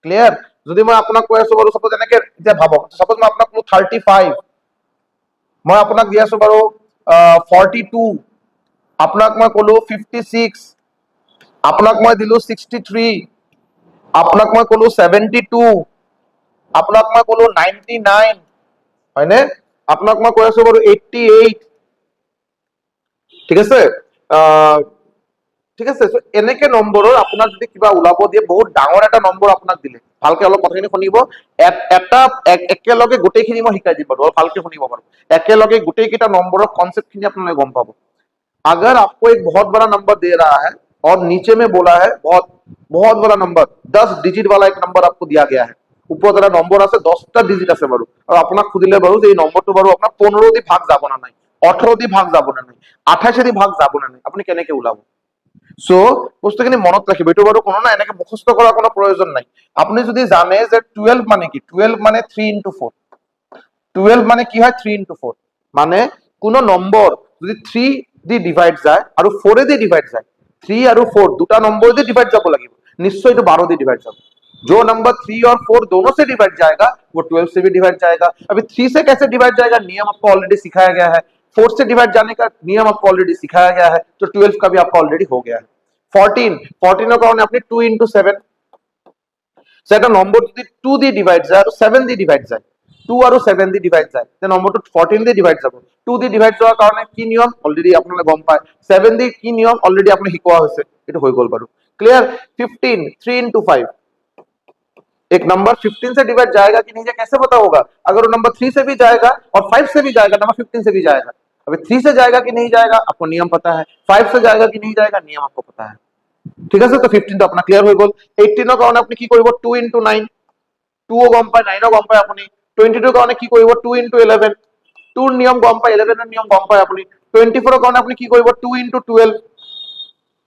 ক্লিয়াৰ? যদি মই আপোনাক কৈ আছো বাৰু সাপোজ এনেকে, এতিয়া ভাবক সাপোজ মই আপোনাক কলো 35, মই আপোনাক দি আছো বাৰু 42, আপোনাক মই কলো 56, আপোনাক মই দিলো 63, আপোনাক মই কলো 72, আপোনাক মই কলো 99, হয়নে? আপোনাক মই কৈ আছো বাৰু 88, ঠিক আছে? ঠিক আছে। সো এনেকে নম্বৰৰ আপোনাক যদি কিবা ওলাব দিয়ে, বহুত ডাঙৰ এটা নম্বৰ আপোনাক দিলে, ভালকে অলপ কথাখিনি শুনিব। এটা একেলগে গোটেইখিনি মই শিকাই দিম বাৰু, ভালকে শুনিব বাৰু। একেলগে গোটেই কেইটা নম্বৰৰ কনচেপ্ট খিনি আপোনালোকে গম পাব। अगर आपको एक बहुत बड़ा नंबर दे रहा है और नीचे में बोला है बहुत बहुत बड़ा नंबर, 10 डिजिट वाला एक नंबर आपको दिया गया है, উপর যারা নম্বর আছে 10টা ডিজিট আছে বাৰু, আৰু আপোনাক খুদিলে বাৰু যে এই নম্বৰটো বাৰু আপোনাৰ 15 দি ভাগ যাব না নাই, 18 দি ভাগ যাব না নাই, 28 দি ভাগ যাব না নাই, আপুনি কেনেকে ওলাব? সো বস্তুখিনি মনত ৰাখিব। এইটো বাৰু কোনো না এনেকে মুখস্থ কৰাৰ কোনো প্ৰয়োজন নাই। আপুনি যদি জানে যে 12 মানে কি, 12 মানে 3 into 4, 12 মানে কি হয় 3 into 4, মানে কোনো নম্বৰ যদি 3 দি ডিভাইড যায় আৰু 4 দি डिवाइड যায়, 3 और 4 দুটা নম্বৰ দি ডিভাইড যাব লাগিব, নিশ্চয় এটা 12 দি डिवाइड যাব। जो नंबर 3 और 4 दोनों से डिवाइड जाएगा वो 12 से भी डिवाइड जाएगा। अभी 3 से कैसे डिवाइड जाएगा, नियम आपको ऑलरेडी सिखाया गया है। 4 से डिवाइड जाने का नियम आपको ऑलरेडी सिखाया गया है, तो 12 का भी आपको ऑलरेडी हो गया है। 14 का आपने 2 into 7, সেটা নম্বর যদি 2 দিয়ে ডিভাইড যায় আর 7 দিয়ে ডিভাইড যায়, 2 আর 7 দিয়ে ডিভাইড যায়, তে নম্বরটো 14 দিয়ে ডিভাইড যাব। 2 দিয়ে ডিভাইড যাওয়ার কারণে কি নিয়ম অলরেডি আপনারা গম পায়, 7 দিয়ে কি নিয়ম অলরেডি আপনি শিকোৱা হৈছে, এটা হৈ গল বাৰু। ক্লিয়ার? 15 3 into 5, एक नंबर 15 से डिवाइड जाएगा कि नहीं जाएगा कैसे पता होगा? अगर वो नंबर 3 से भी जाएगा और 5 से भी जाएगा, नंबर 15 से भी जाएगा। अभी 3 से जाएगा कि नहीं जाएगा आपको नियम पता है, 5 से जाएगा कि नहीं जाएगा नियम आपको पता है। ঠিক আছে, তো 15 টো আপোনাৰ ক্লিয়াৰ হৈ গল। 18 ৰ কাৰণে আপুনি কি কৰিব, 2 into 9, 2 ও গম পায় 9 ও গম পায় আপুনি। 22 ৰ কাৰণে কি কৰিব, 2 into 11, 2 ৰ নিয়ম গম পায়, 11 ৰ নিয়ম গম পায় আপুনি। 24 ৰ কাৰণে আপুনি কি কৰিব, 2 into 12,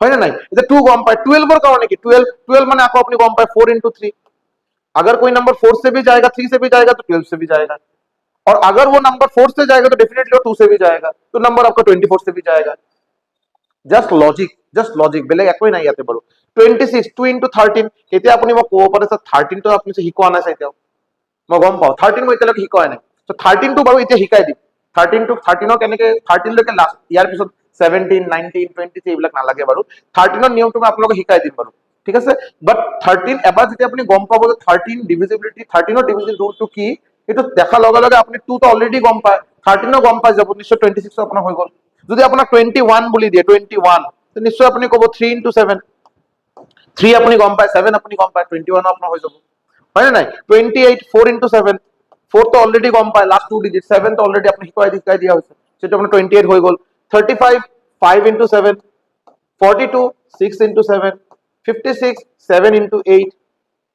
হয় না নাই? এটা 2 গম পায়। 12 ৰ কাৰণে কি 12 মানে আকৌ আপুনি গম পায় 4 into 3, अगर कोई नंबर 4 से भी जाएगा 3 से भी जाएगा तो 12 से भी जाएगा, और अगर वो नंबर 4 से जाएगा तो डेफिनेटली वो 2 से भी जाएगा, तो नंबर आपका 24 से भी जाएगा। জাস্ট লজিক, বেলেগ একোই নাই ইয়াতে বাৰু। 26 2 into 13, এতিয়া আপুনি মই ক'ব পাৰে স্যাৰ 13 টো আপুনি শিকোৱা নাই এতিয়াও, মই গম পাওঁ 13 মই এতিয়ালৈকে শিকোৱা নাই। তো 13 টো বাৰু এতিয়া শিকাই দিম। 13 কেনেকে 13 লৈকে লাষ্ট, ইয়াৰ পিছত 17 19 23 এইবিলাক নালাগে বাৰু। 13 ৰ নিয়মটো মই আপোনালোকক শিকাই দিম বাৰু, ঠিক আছে। বাট 13 এবাৰ যেতিয়া আপুনি গম পাব যে 13 ডিভিজিবিলিটি, 13 ৰ ডিভিজিবল ৰুলটো কি, এইটো দেখাৰ লগে লগে আপুনি 2 টো অলৰেডি গম পায়, 13 ও গম পাই যাব, নিশ্চয় 26 আপোনাৰ হৈ গল। যদি আপোনাক 21 বুলি দিয়ে 21, তো নিশ্চয় আপুনি ক'ব 3 into 7, 3 আপুনি গম পায়, 7 আপুনি গম পায়, 21 আপোনাৰ হৈ যাব, হয় না নাই? 28 4 into 7, 4 তো অলরেডি গম পায়, লাস্ট 2 ডিজিট, 7 তো অলরেডি আপনি শিকাই দিয়া হয়েছে, সেটা আপনার 28 হয়ে গেল। 35 5 into 7, 42 6 into 7, 56 7 into 8,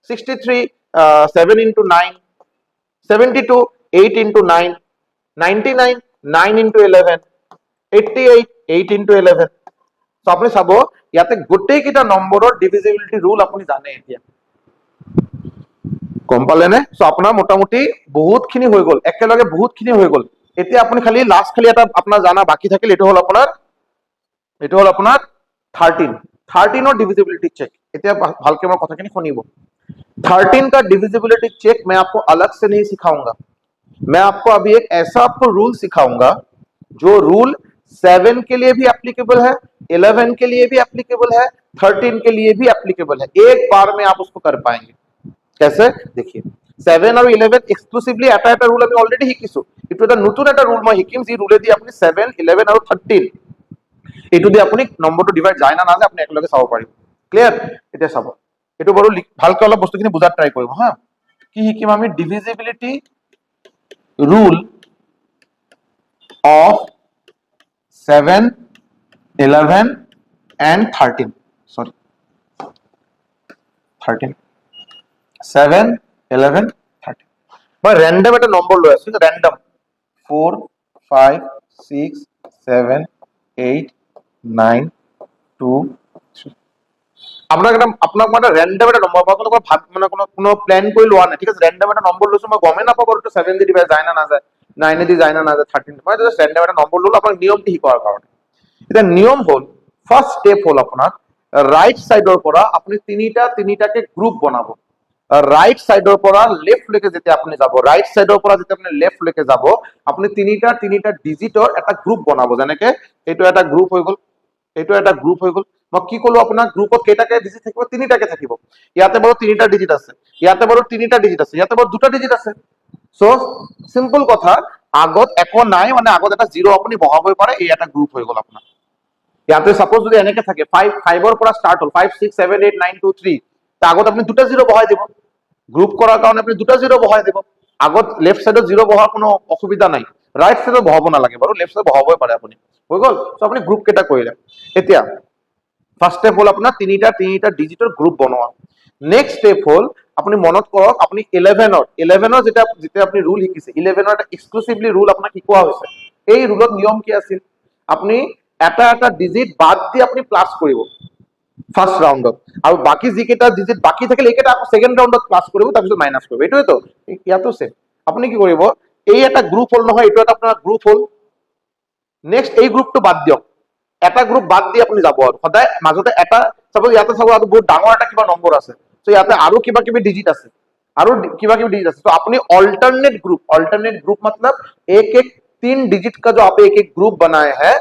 63 7 into 9, 72 8 into 9, 99 9 into 11, 88 8 into 11। তো আপুনি চাব ইয়াতে গোটেই কেইটা নম্বৰৰ ডিভিজিবিলিটি ৰুল আপুনি জানে এতিয়া, গম পালে নে? সো আপোনাৰ মোটামুটি বহুতখিনি হৈ গল, একেলগে বহুতখিনি হৈ গল। এতিয়া আপুনি খালি লাষ্ট খালি এটা আপোনাৰ জানা বাকি থাকিল, এটো হল আপোনাৰ 13 और डिविजिबिलिटी चेक। এতিয়া ভালকে মই কথাখিনি শুনিব। 13 का डिविजिबिलिटी चेक मैं आपको अलग से नहीं सिखाऊंगा, मैं आपको अभी एक ऐसा आपको रूल सिखाऊंगा जो रूल 7 के लिए भी एप्लीकेबल है, 11 के लिए भी एप्लीकेबल है, 13 के लिए भी एप्लीकेबल है, एक बार में आप उसको कर पाएंगे। कैसे देखिए, 7 और 11 এক্সক্লুসিভলি এটা রুল আমি অলরেডি শিকিছো, এটো এটা নতুন এটা রুল মই শিকিম, যি রুলে দি আপনি 7 11 আৰু 13 এটো দি আপনি নম্বৰটো ডিভাইড যায় না না যায় আপনি একলগে চাব পাৰিব। ক্লিয়াৰ? এটা চাব, এটো বড় ভালকে অলপ বস্তুখিনি বুজাত ট্ৰাই কৰিব হা। কি শিকিম আমি, divisibility rule of 7 11 and 13, sorry 13 7 11 13, মই র্যান্ডম একটা নম্বর লৈ আছো, র্যান্ডম 4 5 6 7 8 9 2 3। আপোনাক মানে র্যান্ডম একটা নম্বৰ পাব, কোনো ভাগ মানে কোনো প্ল্যান কৰি লোৱা নাই, ঠিক আছে। ৰ্যান্ডম একটা নম্বৰ লৈছো, মই গমে নাপাব আৰু 7 দি ডিভাইড যায় না না যায়, 9 দি যায় না না যায়, 13 মই জাস্ট র্যান্ডম একটা নম্বৰ ললো আপোনাক নিয়মটি শিকোৱাৰ কাৰণে। এটা নিয়ম হল, ফাৰ্স্ট স্টেপ হল আপনাৰ ৰাইট সাইডৰ পৰা আপনি তিনিটাকে গ্ৰুপ বনাব। ৰাইট সাইডৰ পৰা লেফট লৈকে যেতিয়া আপনি যাব, ৰাইট সাইডৰ পৰা যেতিয়া আপনি লেফট লৈকে যাব, আপনি তিনিটা ডিজিটৰ এটা গ্রুপ বনাব। যেনেকে এইটো এটা গ্রুপ হৈ গল, এইটো এটা গ্রুপ হৈ গল। মই কি কলো আপোনাক, গ্রুপত কেইটাকে ডিজিট থাকিব, তিনিটাকে থাকিব। ইয়াতে বাৰু তিনিটা ডিজিট আছে, ইয়াতে বাৰু তিনিটা ডিজিট আছে, ইয়াতে বাৰু দুটা ডিজিট আছে। সো সিম্পল কথা, আগত একো নাই মানে আগত এটা জিরো আপনি বহাবই পাৰে, এই এটা গ্ৰুপ হৈ গল আপোনাৰ। ইয়াতে সাপোজ যদি এনেকে থাকে 5 ৰ পৰা ষ্টাৰ্ট হ'ল 5 6 7 8 9 2 3 তা আগত আপুনি দুটা জিৰ' বহাই দিব গ্ৰুপ কৰাৰ কাৰণে আপুনি দুটা জিৰ' বহাই দিব আগত লেফট সাইডত জিৰ' বহাৰ কোনো অসুবিধা নাই ৰাইট সাইডত বহাব নালাগে বাৰু লেফট সাইডত বহাবই পাৰে আপুনি হৈ গ'ল সো আপুনি গ্ৰুপ কেইটা কৰিলে এতিয়া ফাৰ্স্ট স্টেপ হ'ল আপোনাৰ তিনিটা ডিজিটৰ গ্ৰুপ বনোৱা নেক্সট স্টেপ হ'ল আপুনি মনত কৰক আপুনি 11ৰ যেতিয়া আপুনি ৰুল শিকিছে 11ৰ এটা এক্সক্লুসিভলি ৰুল আপোনাক শিকোৱা হৈছে এই ৰুলত নিয়ম কি আছিল আপুনি এটা ডিজিট বাদ দি আপুনি প্লাস কৰিব ফাৰ্স্ট ৰাউন্ডত আৰু বাকি যিকেইটা ডিজিট বাকি থাকিলে এইকেইটা আকৌ সেকেন্ড ৰাউন্ডত প্লাস কৰিব তাৰপিছত মাইনাস কৰিব এইটোৱে তো ইয়াতো সেম আপুনি কি কৰিব এই এটা গ্ৰুপ হল নহয় এইটো এটা আপোনাৰ গ্ৰুপ হল নেক্সট এই গ্ৰুপটো বাদ দিয়ক এটা গ্ৰুপ বাদ দি আপুনি যাব আৰু সদায় মাজতে এটা সাপোজ ইয়াতে চাব আৰু বহুত ডাঙৰ এটা কিবা নম্বৰ আছে সো ইয়াতে আৰু কিবা কিবি ডিজিট আছে আৰু किबा किबी डिजिट तो आपने ऑल्टरनेट ग्रुप मतलब एक एक 3 डिजिट का जो आप एक एक ग्रुप बनाए हैं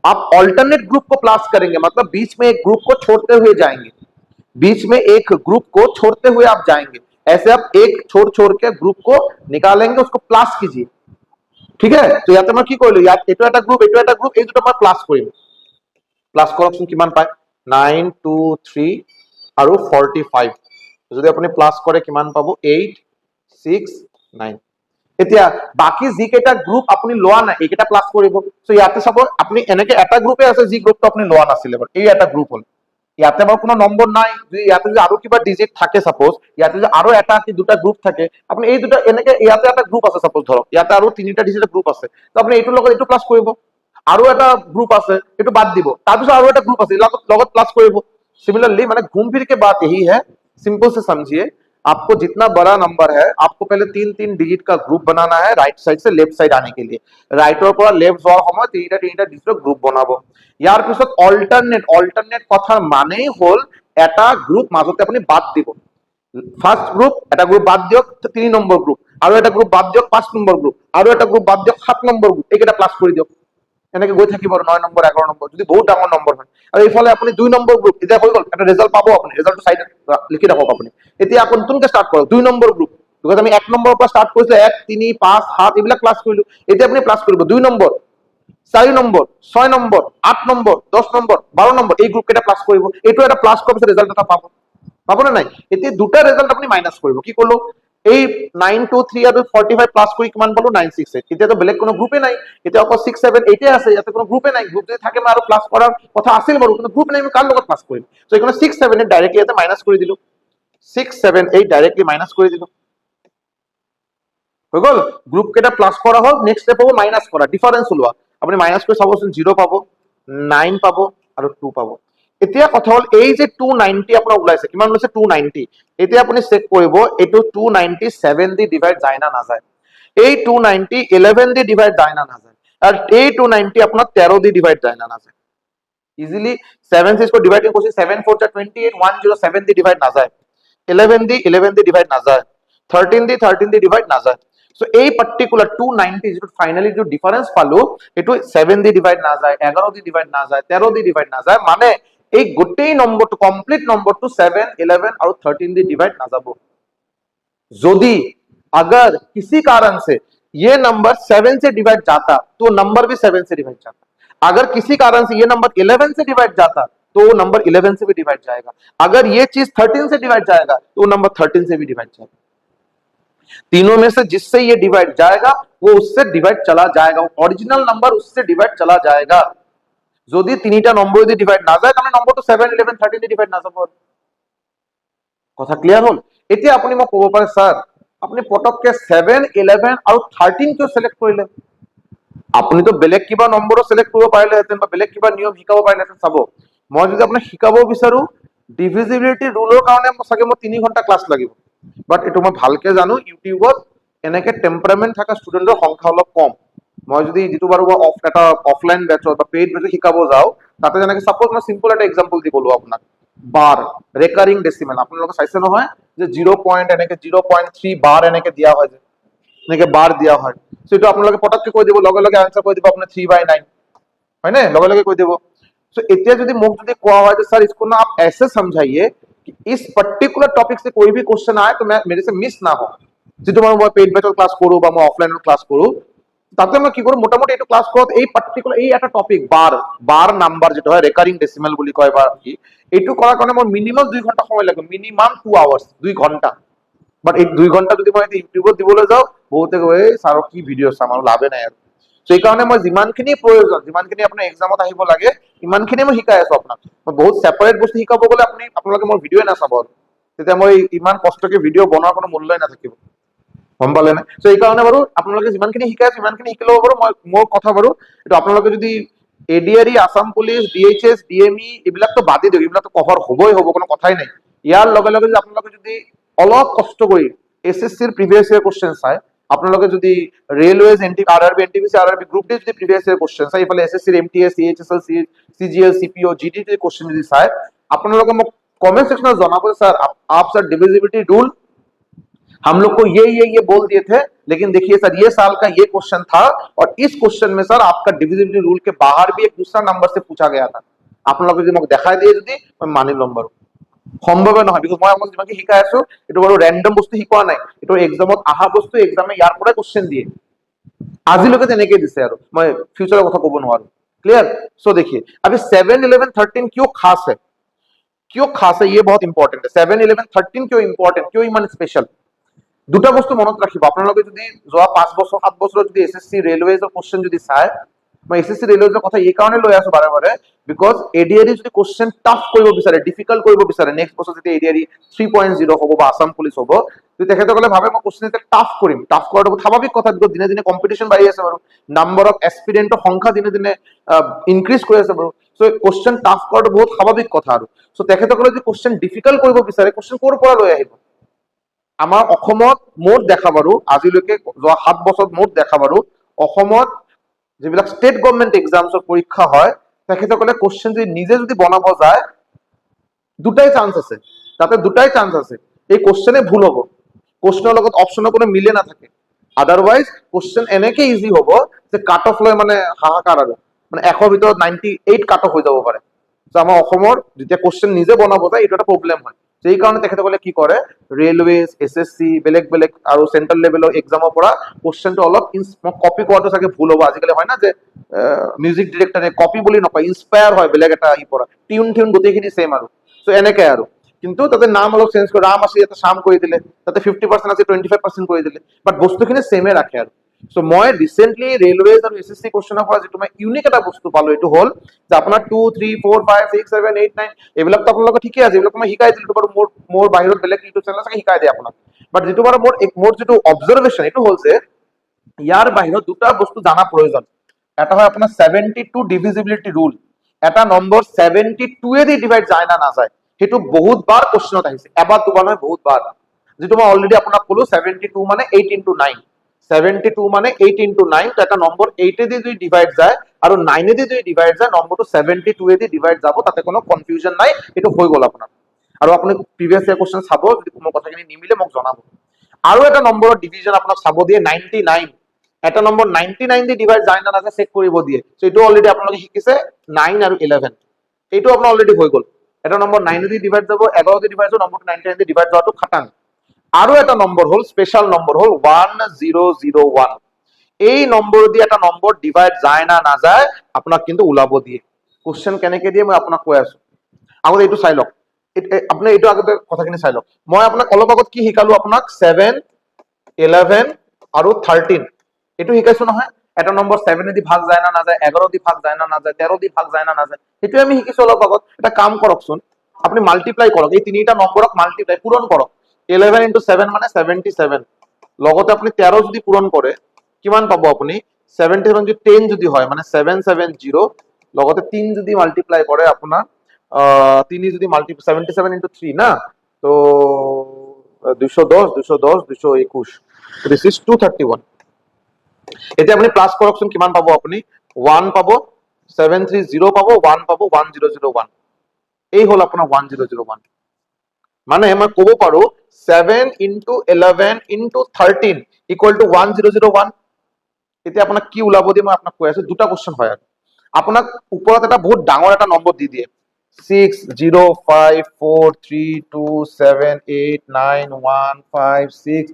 आप ऑल्टरनेट ग्रुप को प्लस करेंगे मतलब बीच में एक ग्रुप को छोड़ते हुए जाएंगे बीच में एक ग्रुप को छोड़ते हुए आप जाएंगे ऐसे आप एक छोड़ के ग्रुप को निकालेंगे उसको प्लस कीजिए ठीक है तो याते मैं की কৰিলো ইয়াত এটো এটা গ্ৰুপ এই দুটো মই প্লাস কৰিম প্লাস কৰকচোন কিমান পায় 9 2 3 আৰু 45 যদি আপুনি প্লাস কৰে কিমান পাব 8 6 9 এতিয়া বাকি যি কেটা গ্ৰুপ আপুনি লোৱা নাই এইকেটা প্লাস কৰিব সো ইয়াতে চাব আপুনি এনেকে এটা গ্ৰুপে আছে যি গ্ৰুপটো আপুনি লোৱা নাছিলে বাট এই এটা গ্ৰুপ হল ইয়াতে বাৰু কোনো নম্বৰ নাই যদি ইয়াতে যদি আৰু কিবা ডিজিট থাকে সাপোজ ইয়াতে যদি আৰু এটা কি দুটা গ্ৰুপ থাকে আপুনি এই দুটা এনেকে ইয়াতে এটা গ্ৰুপ আছে সাপোজ ধৰক ইয়াতে আৰু তিনিটা ডিজিটেৰ গ্ৰুপ আছে তো আপুনি এইটো লগত এইটো প্লাস কৰিব আৰু এটা গ্ৰুপ আছে এটো বাদ দিব তাৰপিছত আৰু এটা গ্ৰুপ আছে লগত প্লাস কৰিব सिमिलरली मैंने घूम फिर के बात यही है सिंपल से समझिए आपको जितना बड़ा नंबर है आपको पहले 3 डिजिट का ग्रुप बनाना है राइट साइड से लेफ्ट साइड आने के लिए राइटर पर लेफ्ट जोर समय तीनटा डिजिटर ग्रुप बनाबो यार पिছত অল্টারনেট কথার মানেই হল এটা গ্রুপ মাজতে আপনি বাদ দিব ফার্স্ট গ্রুপ এটা গ্রুপ বাদ দিয়ক 3 নম্বৰ গ্ৰুপ আৰু এটা গ্ৰুপ বাদ দিয়ক 5 নম্বৰ গ্ৰুপ আৰু এটা গ্ৰুপ বাদ দিয়ক 7 নম্বৰ গ্ৰুপ এইকেটা প্লাস কৰি দিয়ক এনেকে গৈ থাকিব 9 নম্বৰ 11 নম্বৰ যদি বহুত ডাঙৰ নম্বৰ হয় আৰু এইফালে আপুনি 2 নম্বৰ গ্ৰুপ এটা হৈ গল এটা ৰিজাল্ট পাবো আপুনি ৰিজাল্টটো সাইডত লিখি ৰাখক আপুনি এতিয়া আপুনি নতুনকৈ স্টাৰ্ট কৰক 2 নম্বৰ গ্ৰুপ বিকজ আমি 1 নম্বৰৰ পৰা স্টাৰ্ট কৰিছো 1 3 5 7 এইবিলাক ক্লাস কৰিলো এতিয়া আপুনি প্লাস কৰিব 2 number 4 number 6 number 8 number 10 number 12 number এই গ্ৰুপ কেটা প্লাস কৰিব এইটো এটা প্লাস কৰাৰ পিছত ৰিজাল্ট এটা পাবো না নাই এতিয়া দুটা ৰিজাল্ট আপুনি মাইনাস কৰিব কি কৰলো এই 9 2 3 আৰু 45 প্লাস কৰি কিমান পালো 968 এতিয়া তো বেলেগ কোনো গ্ৰুপে নাই এতিয়া অকল 6 7 8 আছে ইয়াতে কোনো গ্ৰুপে নাই গ্ৰুপ যদি থাকে মই আৰু প্লাস কৰাৰ কথা আছিল বাৰু কিন্তু গ্ৰুপ নাই মই কাৰ লগত প্লাস কৰিম সো এখানে 6 7 8 ডাইৰেক্টলি ইয়াতে মাইনাস কৰি দিলো 6 7 8 ডাইৰেক্টলি মাইনাস কৰি দিলো হৈ গল গ্ৰুপ কেটা প্লাস কৰা হল নেক্সট স্টেপ হ'ব মাইনাস কৰা ডিফাৰেন্স ওলোৱা আপুনি মাইনাস কৰি চাবচোন 0 পাবো 9 পাবো আৰু 2 পাবো এতিয়া কথা হল এই যে 290 আপোনাৰ ওলাইছে কিমান ওলাইছে 290 এতিয়া আপুনি চেক কৰিব এটো 297 দি ডিভাইড যায় না না যায় এই 290 11 দি ডিভাইড যায় না না যায় আর এই 290 আপোনাৰ 13 দি ডিভাইড যায় না না যায় इजीली 7 से इसको डिवाइडिंग कोशिश 7 4 28 107 দি ডিভাইড না যায় 11 দি ডিভাইড না যায় 13 দি ডিভাইড না যায় সো এই পার্টিকুলার 290 যেটো ফাইনালি যে ডিফারেন্স পালো এটো 7 দি ডিভাইড না যায় 11 দি ডিভাইড না যায় 13 দি ডিভাইড না যায় মানে এই গোটেই নম্বরটো কমপ্লিট নম্বরটো 7 11 और 13 दी डिवाइड ना जाबो यदि अगर किसी कारण से ये नंबर 7 से डिवाइड जाता तो नंबर भी 7 से डिवाइड जाता अगर किसी कारण से ये नंबर 11 से डिवाइड जाता तो नंबर 11 से भी डिवाइड जाएगा अगर ये चीज 13 से डिवाइड जाएगा तो नंबर 13 से भी डिवाइड जाएगा तीनों में से जिससे ये डिवाइड जाएगा वो उससे डिवाइड चला जाएगा ओरिजिनल नंबर उससे डिवाइड चला जाएगा যদি তিনিটা নম্বৰ দি ডিভাইড না যায় তাহলে নম্বৰটো 7 11 13 দি ডিভাইড না যাব কথা ক্লিয়াৰ হল এতিয়া আপুনি মোক ক'ব পাৰে স্যাৰ আপুনি পটককে 7 11 আৰু 13 কিয় সিলেক্ট কৰিলে আপুনি তো বেলেগ কিবা নম্বৰো সিলেক্ট কৰিব পাৰিলেহেঁতেন বা বেলেগ কিবা নিয়ম শিকাব পাৰিলেহেঁতেন চাব মই যদি আপোনাক শিকাব বিচাৰো ডিভিজিবিলিটি ৰুলৰ কাৰণে সঁচাকে মই 3 ঘন্টা ক্লাস লাগিব বাট এটো মই ভালকে জানো ইউটিউবত এনেকে টেম্পাৰামেন্ট থকা ষ্টুডেন্টৰ সংখ্যা অলপ কম মই যদি যেটো বাৰু এটা অফলাইন বেচত বা পেইড বেচত শিকাব যাও তাতে যেনেকে সাপোজ মই সিম্পল এটা एग्जांपल দি বলো আপোনাক বার রেকারিং ডেসিমেল আপোনালোকে চাইছে নহয় যে 0 পয়েন্ট এনেকে 0.3 বার এনেকে দিয়া হয় যে এনেকে বার দিয়া হয় সেটো আপোনালোকে পটককে কৈ দিব লগে লগে आंसर কৈ দিব আপুনি 3/9 হয় না লগে লগে কৈ দিব सो এতিয়া যদি মোক যদি কোৱা হয় যে सर इसको ना आप ऐसे समझाइए कि इस पर्टिकुलर टॉपिक से कोई भी क्वेश्चन आए तो मैं मेरे से मिस ना हो যেটো মই পেইড বেচত ক্লাস কৰো বা মই অফলাইনত ক্লাস কৰো তাতে আমরা কি করব, মোটামুটি একটু ক্লাস করতে এই পার্টিকুলার এই একটা টপিক বার বার নাম্বার যেটা হয় রেকারিং ডেসিমাল বলি কয় বা কি, এইটু করার কারণে আমার মিনিমাম 2 ঘন্টা সময় লাগে, মিনিমাম 2 আওয়ার্স, 2 ঘন্টা। বাট এই 2 ঘন্টা যদি মই ইউটিউবত দিবলৈ যাওঁ, বহুতে কয় ছাৰৰ কি ভিডিঅ' চাম, আৰু লাভে নাই আৰু। চ' এইকাৰণে মই যিমানখিনি প্ৰয়োজন, যিমানখিনি আপোনাৰ এক্সামত আহিব লাগে, ইমানখিনি মই শিকাই আছো আপোনাক। মই বহুত ছেপাৰেট বস্তু শিকাব গ'লে আপোনালোকে মোৰ ভিডিঅ'ই নাচাব আৰু, তেতিয়া মই ইমান কষ্টকে ভিডিঅ' বনোৱাৰ কোনো মূল্যই নাথাকিব, গম পালে নে? চ' এইকাৰণে বাৰু আপোনালোকে যিমানখিনি শিকাই আছে সিমানখিনি শিকি ল'ব বাৰু। মই মোৰ কথা বাৰু এইটো আপোনালোকে যদি ADRE, Assam police, DHS, DME এইবিলাকতো বাদেই দিয়ক, এইবিলাকতো কভাৰ হ'বই হ'ব, কোনো কথাই নাই। ইয়াৰ লগে লগে যদি আপোনালোকে যদি অলপ কষ্ট কৰি এছএছচিৰ প্ৰিভিয়াছ ইয়াৰ কুৱেশ্যন চাই, আপোনালোকে যদি railways, RRB, NTPC, RRB group D যদি প্ৰিভিয়াছ ইয়াৰ কুৱেশ্যন চাই, ইফালে এছএছচিৰ এমটিএছ, চিএইচএছএল, চিজিএল, চিপিঅ, জিডি যদি কুৱেশ্যন যদি চাই, আপোনালোকে মোক কমেন্ট সেকশনত জনাব, স্যার आप सर डिविजिबिलिटी रूल हम लोग को ये बोल दिए थे, लेकिन देखिए सर ये साल का ये क्वेश्चन था, और इस क्वेश्चन में सर आपका डिविजिबिलिटी रूल के बाहर भी एक दूसरा नंबर से पूछा गया था। আপোনালোকে যদি মোক দেখাই দিয়ে যদি মই মানি ল'ম বাৰু। সম্ভৱে নহয়, বিকজ মই আপোনাক যিমানখিনি শিকাই আছো এইটো বাৰু ৰেণ্ডম বস্তু শিকোৱা নাই, এইটো এক্সামত অহা বস্তু, এক্সামে ইয়াৰ পৰাই কুৱেশ্যন দিয়ে, আজিলৈকে তেনেকৈ দিছে, আৰু মই ফিউচাৰৰ কথা ক'ব নোৱাৰো। क्लियर? सो देखिए अभी 7, 11, 13 क्यों खास है, क्यों खास है, ये बहुत इंपॉर्टेंट है। 7, 11, 13 क्यों इंपॉर्टेंट, क्यों ইমান স্পেশাল, দুটা বস্তু মনত ৰাখিব। আপোনালোকে যদি যোৱা 5 বছৰ 7 বছৰত যদি এছএছচি ৰেলৱেজৰ কোশ্চেন যদি চাই, মই এছএছচি ৰেলৱেজৰ কথা এই কাৰণে লৈ আছো বাৰে বাৰে, বিকজ এডিআৰই যদি কোশ্চেন টাফ কৰিব বিচাৰে, ডিফিকাল্ট কৰিব বিচাৰে, নেক্সট বছৰ যদি এডিআৰই 3.0 হ'ব বা আসাম পুলিচ হ'ব, যদি তেখেতসকলে ভাবে মই কোশ্চেন এটা টাফ কৰিম, টাফ কৰাটো বহুত স্বাভাৱিক কথা, বিকজ দিনে দিনে কম্পিটিশ্যন বাঢ়ি আছে বাৰু, নাম্বাৰ অফ এস্পিৰেণ্টৰ সংখ্যা দিনে দিনে ইনক্ৰিজ কৰি আছে বাৰু। চ' কোশ্চেন টাফ কৰাটো বহুত স্বাভাৱিক কথা, আৰু চ' তেখেতসকলে যদি কোশ্চেন ডিফিকাল্ট কৰিব বিচাৰে, কোশ্চেন ক'ৰ পৰা লৈ আহিব? আমাৰ অসমত মুঠ দেখা বাৰু আজিলৈকে যোৱা 7 বছৰত মুঠ দেখা বাৰু অসমত যিবিলাক ষ্টেট গভৰ্ণমেণ্ট এক্সামছৰ পৰীক্ষা হয়, তেখেতসকলে কোশ্চেন যদি নিজে যদি বনাব যায়, দুটাই চান্স আছে, তাতে দুটাই চান্স আছে, এই কোশ্চেনে ভুল হ'ব, কোশ্চেনৰ লগত অপশ্যনৰ কোনো মিলে নাথাকে। আদাৰৱাইজ কোশ্চেন এনেকে ইজি হ'ব যে কাট অফ লৈ মানে হাহাকাৰ, আৰু মানে 100 ভিতৰত 98 কাট অফ হৈ যাব পাৰে। আমাৰ অসমৰ যেতিয়া কোশ্চেন নিজে বনাব যায় এইটো এটা প্ৰব্লেম হয়। সেই কাৰণে তেখেতসকলে কি কৰে, ৰেলৱেজ, এছএছচি, বেলেগ বেলেগ আৰু চেন্ট্ৰেল লেভেলৰ এক্সামৰ পৰা কোশ্চেনটো অলপ কপি কৰাটো চাগে ভুল হ'ব। আজিকালি হয় না যে মিউজিক ডিৰেক্টৰে কপি বুলি নকয়, ইনস্পায়াৰ হয় বেলেগ এটা ই পৰা, টিউন গোটেইখিনি সেম আৰু। চ' এনেকে আৰু, কিন্তু তাতে নাম অলপ চেঞ্জ কৰি, ৰাম আছে ইয়াতে শ্যাম কৰি দিলে, তাতে 50% আছে 25% কৰি দিলে, বাট বস্তুখিনি সেমে ৰাখে আৰু। চ' মই ৰিচেণ্টলি ৰেলৱেজ আৰু এছএছচি কোশ্চেনৰ পৰা যিটো মই ইউনিক এটা বস্তু পালো, এইটো হ'ল যে আপোনাৰ 2, 3, 4, 5, 6, 7, 8, 9 এইবিলাকতো আপোনালোকে ঠিকে আছে, এইবিলাক মই শিকাই দিলো বাৰু, মোৰ বাহিৰত বেলেগ ইউটিউব চেনেল আছে শিকাই দিয়ে আপোনাক, বাট যিটো বাৰু মোৰ যিটো অবজাৰভেশ্যন এইটো হ'ল যে ইয়াৰ বাহিৰত দুটা বস্তু জানা প্ৰয়োজন। এটা হয় আপোনাৰ 72 ডিভিজিবিলিটি ৰুল, এটা নম্বৰ 72 দি ডিভাইড যায় না নাযায়, সেইটো বহুত বাৰ কোশ্চেনত আহিছে, এবাৰ দুবাৰ নহয় বহুত বাৰ, যিটো মই অলৰেডি আপোনাক ক'লো 72 মানে 8 into 9, 72 মানে 8 into 9, তো এটা নম্বৰ 8 দি যদি ডিভাইড যায় আৰু 9 দি যদি ডিভাইড যায়, নম্বৰটো 72 দি ডিভাইড যাব, তাতে কোনো কনফিউজন নাই, এইটো হৈ গ'ল আপোনাৰ। আৰু আপুনি প্ৰিভিয়াছ ইয়াৰ কোশ্চেন চাব, যদি মোৰ কথাখিনি নিমিলে মোক জনাব। আৰু এটা নম্বৰৰ ডিভিজন আপোনাক চাব দিয়ে 99, এটা নম্বৰ 99 দি ডিভাইড যায় না নাযায় চেক কৰিব দিয়ে, চ' এইটো অলৰেডি আপোনালোকে শিকিছে 9 আৰু 11, এইটো আপোনাৰ অলৰেডি হৈ গ'ল। এটা নম্বৰ 9 দি ডিভাইড যাব, 11 দি ডিভাইড যাব, নম্বৰটো 99 দি ডিভাইড যোৱাটো খাটাং। আৰু এটা নম্বৰ হ'ল স্পেশাল নম্বৰ হ'ল 1001, এই নম্বৰ দি এটা নম্বৰ ডিভাইড যায় না নাযায় আপোনাক কিন্তু ওলাব দিয়ে। কোশ্চেন কেনেকে দিয়ে মই আপোনাক কৈ আছো, আগতে এইটো চাই লওক, আপুনি এইটো আগতে কথাখিনি চাই লওক। মই আপোনাক অলপ আগত কি শিকালো, আপোনাক 7, 11 আৰু 13 এইটো শিকাইছো নহয়, এটা নম্বৰ 7 দি ভাগ যায় না নাযায়, 11 দি ভাগ যায় না নাযায়, 13 দি ভাগ যায় না নাযায়, সেইটো আমি শিকিছো অলপ আগত। এটা কাম কৰকচোন, আপুনি মাল্টিপ্লাই কৰক, এই তিনিটা নম্বৰক মাল্টিপ্লাই পূৰণ কৰক, 11 into 7 মানে 77, লগতে আপুনি 13 যদি পূৰণ কৰে কিমান পাব আপুনি, 77 যদি 10 যদি হয় মানে 770, লগতে 3 যদি মাল্টিপ্লাই কৰে আপোনাৰ 3 যদি মাল্টিপ্লাই 77 into 3 না, তো 210, 221, দিস ইজ 231। এতিয়া আপুনি প্লাস কৰকচোন, কিমান পাব আপুনি, 1 পাব, 730 পাব, 1 পাব, 1001, এই হ'ল আপোনাৰ 1001। মানে মই ক'ব পাৰো 7 into 11 into 13 equal to 1001। এতিয়া আপোনাক কি ওলাব দিয়ে মই আপোনাক কৈ আছো, দুটা কোশ্চেন হয় আৰু আপোনাক ওপৰত এটা বহুত ডাঙৰ এটা নম্বৰ দি দিয়ে 605432789156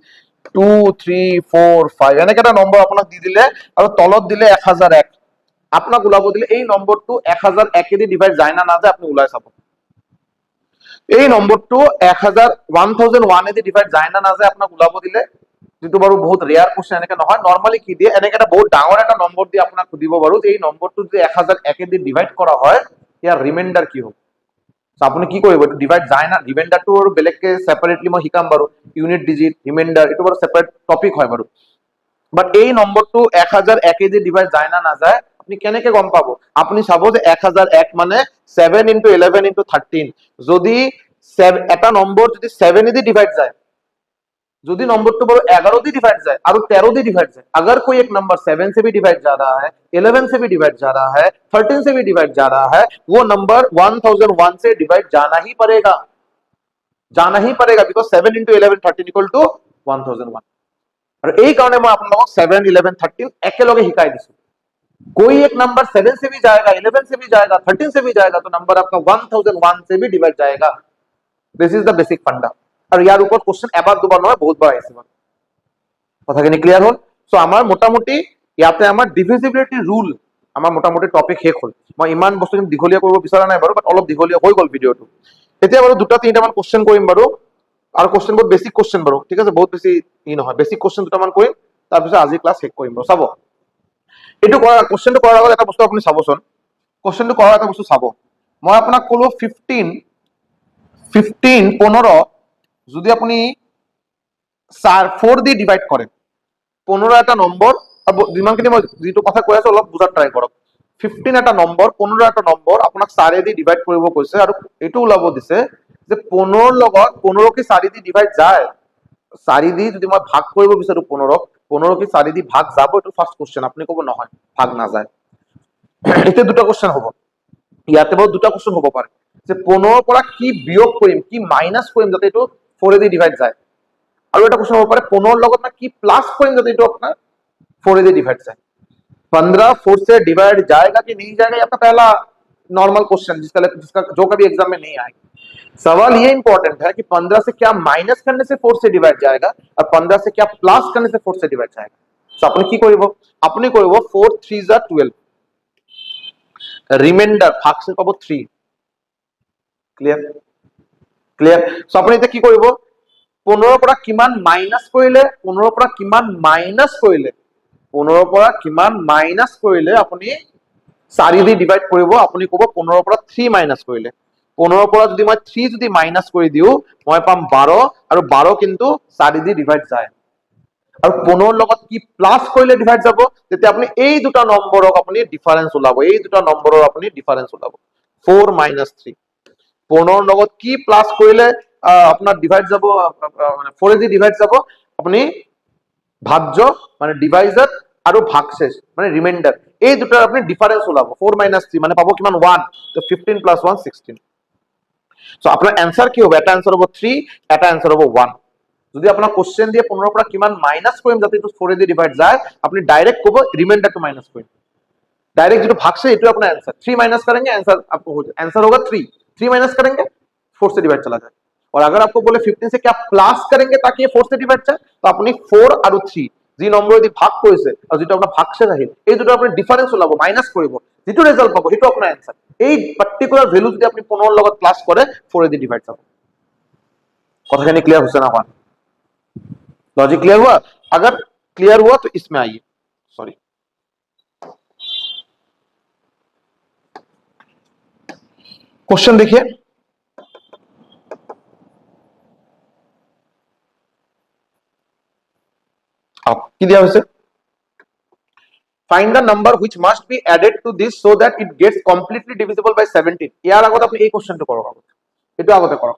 2 3 4 5 এনেকে এটা নম্বৰ আপোনাক দি দিলে আৰু তলত দিলে 1001 আপোনাক ওলাব দিলে এই নম্বৰটো 1001 এদি ডিভাইড যায় না নাযায় আপুনি ওলাই চাব এই নম্বৰটো 1001 এদি ডিভাইড যায় না নাযায় আপোনাক ওলাব দিলে যেটো বাৰু বহুত ৰেয়াৰ কোশ্চেন এনেকে নহয় নৰমালি কি দিয়ে এনেকে এটা বহুত ডাঙৰ এটা নম্বৰ দি আপোনাক সুধিব বাৰু যে এই নম্বৰটো যদি 1001 এদি ডিভাইড কৰা হয় ইয়াৰ ৰিমাইন্ডাৰ কি হ'ব আপনি কি কৰিব এটো ডিভাইড যায় না ৰিমাইন্ডাৰটো আৰু বেলেগকে সেপাৰেটলি মই শিকাম বাৰু ইউনিট ডিজিট ৰিমাইন্ডাৰ এটো বাৰু সেপাৰেট টপিক হয় বাৰু বাট এই নম্বৰটো 1001 এদি ডিভাইড যায় না নাযায় আপনি কেনেকে গম পাবো আপনি চাব যে 1001 মানে 7 into 11 into 13 যদি এটা নম্বৰ যদি 7 এদি ডিভাইড যায় যদি নম্বरটো বড় 11 दी डिवाइड जाए और 13 दी डिवाइड जाए अगर कोई एक नंबर 7 से भी डिवाइड जा रहा है 11 से भी डिवाइड जा रहा है 13 से भी डिवाइड जा रहा है वो नंबर 1001 से डिवाइड जाना ही पड़ेगा बिकॉज 7 into 11 13 equal to 1001 और এই কারণে मैं आप लोगों 7 11 13 একেলগে শিকাই দিছো कोई एक नंबर 7 से भी जाएगा 11 से भी जाएगा 13 से भी जाएगा तो नंबर आपका 1001 से भी डिवाइड जाएगा दिस इज द बेसिक फंडा और यार ऊपर क्वेश्चन এবাৰ দুবাৰ নহয় বহুত বাৰ আহিছে কথাখিনি ক্লিয়াৰ হ'ল সো আমাৰ মোটামুটি ইয়াতে আমাৰ ডিভিজিবিলিটি ৰুল আমাৰ মোটামুটি টপিক শেষ হ'ল মই ইমান বস্তু দীঘলীয়া কৰিব বিচৰা নাই বাৰু বাট অলপ দীঘলীয়া হৈ গ'ল ভিডিওটো এতিয়া বাৰু দুটা তিনিটা মান কোশ্চেন কৰিম বাৰু আৰু কোশ্চেন বহুত বেসিক কোশ্চেন বাৰু ঠিক আছে বহুত বেছি ই নহয় বেসিক কোশ্চেন দুটা মান কৰিম তাৰ পিছত আজি ক্লাস শেষ কৰিম বাৰু চাব এটো কৰা কোশ্চেনটো কৰাৰ আগত এটা বস্তু আপুনি চাবচোন কোশ্চেনটো কৰাৰ এটা বস্তু চাব মই আপোনাক কলো 15 যদি আপনি 4 দিয়ে ডিভাইড করেন 15 এটা নম্বর যিমানখিনি মই যেটো কথা কৈ আছো অলপ বুঝাৰ ট্ৰাই কৰক 15 এটা নম্বৰ 15 এটা নম্বৰ আপোনাক 4 দি ডিভাইড কৰিব কৈছে আৰু এটো ওলাব দিছে যে 15 লগত 15 কি 4 দি ডিভাইড যায় 4 দি যদি মই ভাগ কৰিব বিচাৰো 15 কি 4 দি ভাগ যাব এটো ফার্স্ট কোশ্চেন আপনি কব নহয় ভাগ না যায় এতে দুটো কোশ্চেন হ'ব ইয়াতে বহুত দুটো কোশ্চেন হ'ব পাৰে যে 15 পৰা কি বিয়োগ কৰিম কি মাইনাস কৰিম যাতে এটো 4 দি ডিভাইড যায় আৰু এটা কোশ্চেন হ'ব পাৰে 15 লগত না কি প্লাস কৰিম যাতে এটো আপনার 4 से डिवाइड जाए 15 4 से डिवाइड जाएगा कि नहीं जाएगा आपका पहला नॉर्मल क्वेश्चन जिसका जो कभी एग्जाम में नहीं आएगा सवाल ये इंपॉर्टेंट है कि 15 से क्या माइनस करने से 4 से डिवाइड जाएगा और 15 से क्या प्लस करने से 4 से डिवाइड जाएगा तो अपने की करिব আপনি করিব 4 3 * 12 রিমাইন্ডার ভাগশেষ পাবো 3 ক্লিয়ার সো আপনি এটা কি করিব 15 পৰা কিমান মাইনাস কৰিলে 15 পৰা কিমান মাইনাস কৰিলে 15 পৰা কিমান মাইনাস কৰিলে আপুনি 4 দি ডিভাইড কৰিব আপুনি কব 15 পৰা 3 মাইনাস কৰিলে 15 পৰা যদি মই 3 যদি মাইনাস কৰি দিও মই পাম 12 আৰু 12 কিন্তু 4 দি ডিভাইড যায় আৰু 15 লগত কি প্লাস কৰিলে ডিভাইড যাব তেতিয়া আপুনি এই দুটা নম্বৰক আপুনি ডিফাৰেন্স ওলাব এই দুটা নম্বৰৰ আপুনি ডিফাৰেন্স ওলাব 4 - 3 15 লগত কি প্লাস কৰিলে আপনার ডিভাইড যাব মানে 4 দি ডিভাইড যাব আপনি ভাজ্য মানে ডিভাইজার আৰু ভাগশেষ মানে ৰিমাইন্ডাৰ এই দুটাৰ আপনি ডিফারেন্স ওলাব 4 - 3 মানে পাবো কিমান 1 তো 15 + 1 16 সো আপনার आंसर কি হবে এটা आंसर হবে 3 এটা आंसर হবে 1 যদি আপনার কোশ্চেন দিয়ে 15 পৰা কিমান মাইনাস কৰিম যাতে এটো 4 দি ডিভাইড যায় আপনি ডাইৰেক্ট কব ৰিমাইন্ডাৰ টু মাইনাস কৰিম डायरेक्ट जो भागशेष ये अपना आंसर 3 माइनस करेंगे आंसर आपको हो जाए आंसर होगा 3 माइनस करेंगे 4 से डिवाइड चला जाए और अगर आपको बोले 15 से क्या प्लस करेंगे ताकि ये 4 से डिवाइड जाए तो अपनी 4 और 3 जी নম্বর যদি ভাগ কৰিছে আৰু যেটো আপোনাৰ ভাগশেষ আহিল এই দুটো আপুনি ডিফাৰেন্স ওলাব মাইনাস কৰিব যেটো ৰিজাল্ট পাব হেটো আপোনাৰ आंसर এই পার্টিকুলার ভ্যালু যদি আপনি 15 লগত প্লাস করে 4 দি ডিভাইড যাব কথাখানি ক্লিয়ার হচ্ছে না আমার लॉजिक क्लियर हुआ अगर क्लियर हुआ तो इसमें आइए सॉरी क्वेश्चन देखिए आप की दिया वैसे find the number which must be added to this so that it gets completely divisible by 17 ইয়ার আগত আপনি এই কোশ্চেনটা করো এটা আগতে করো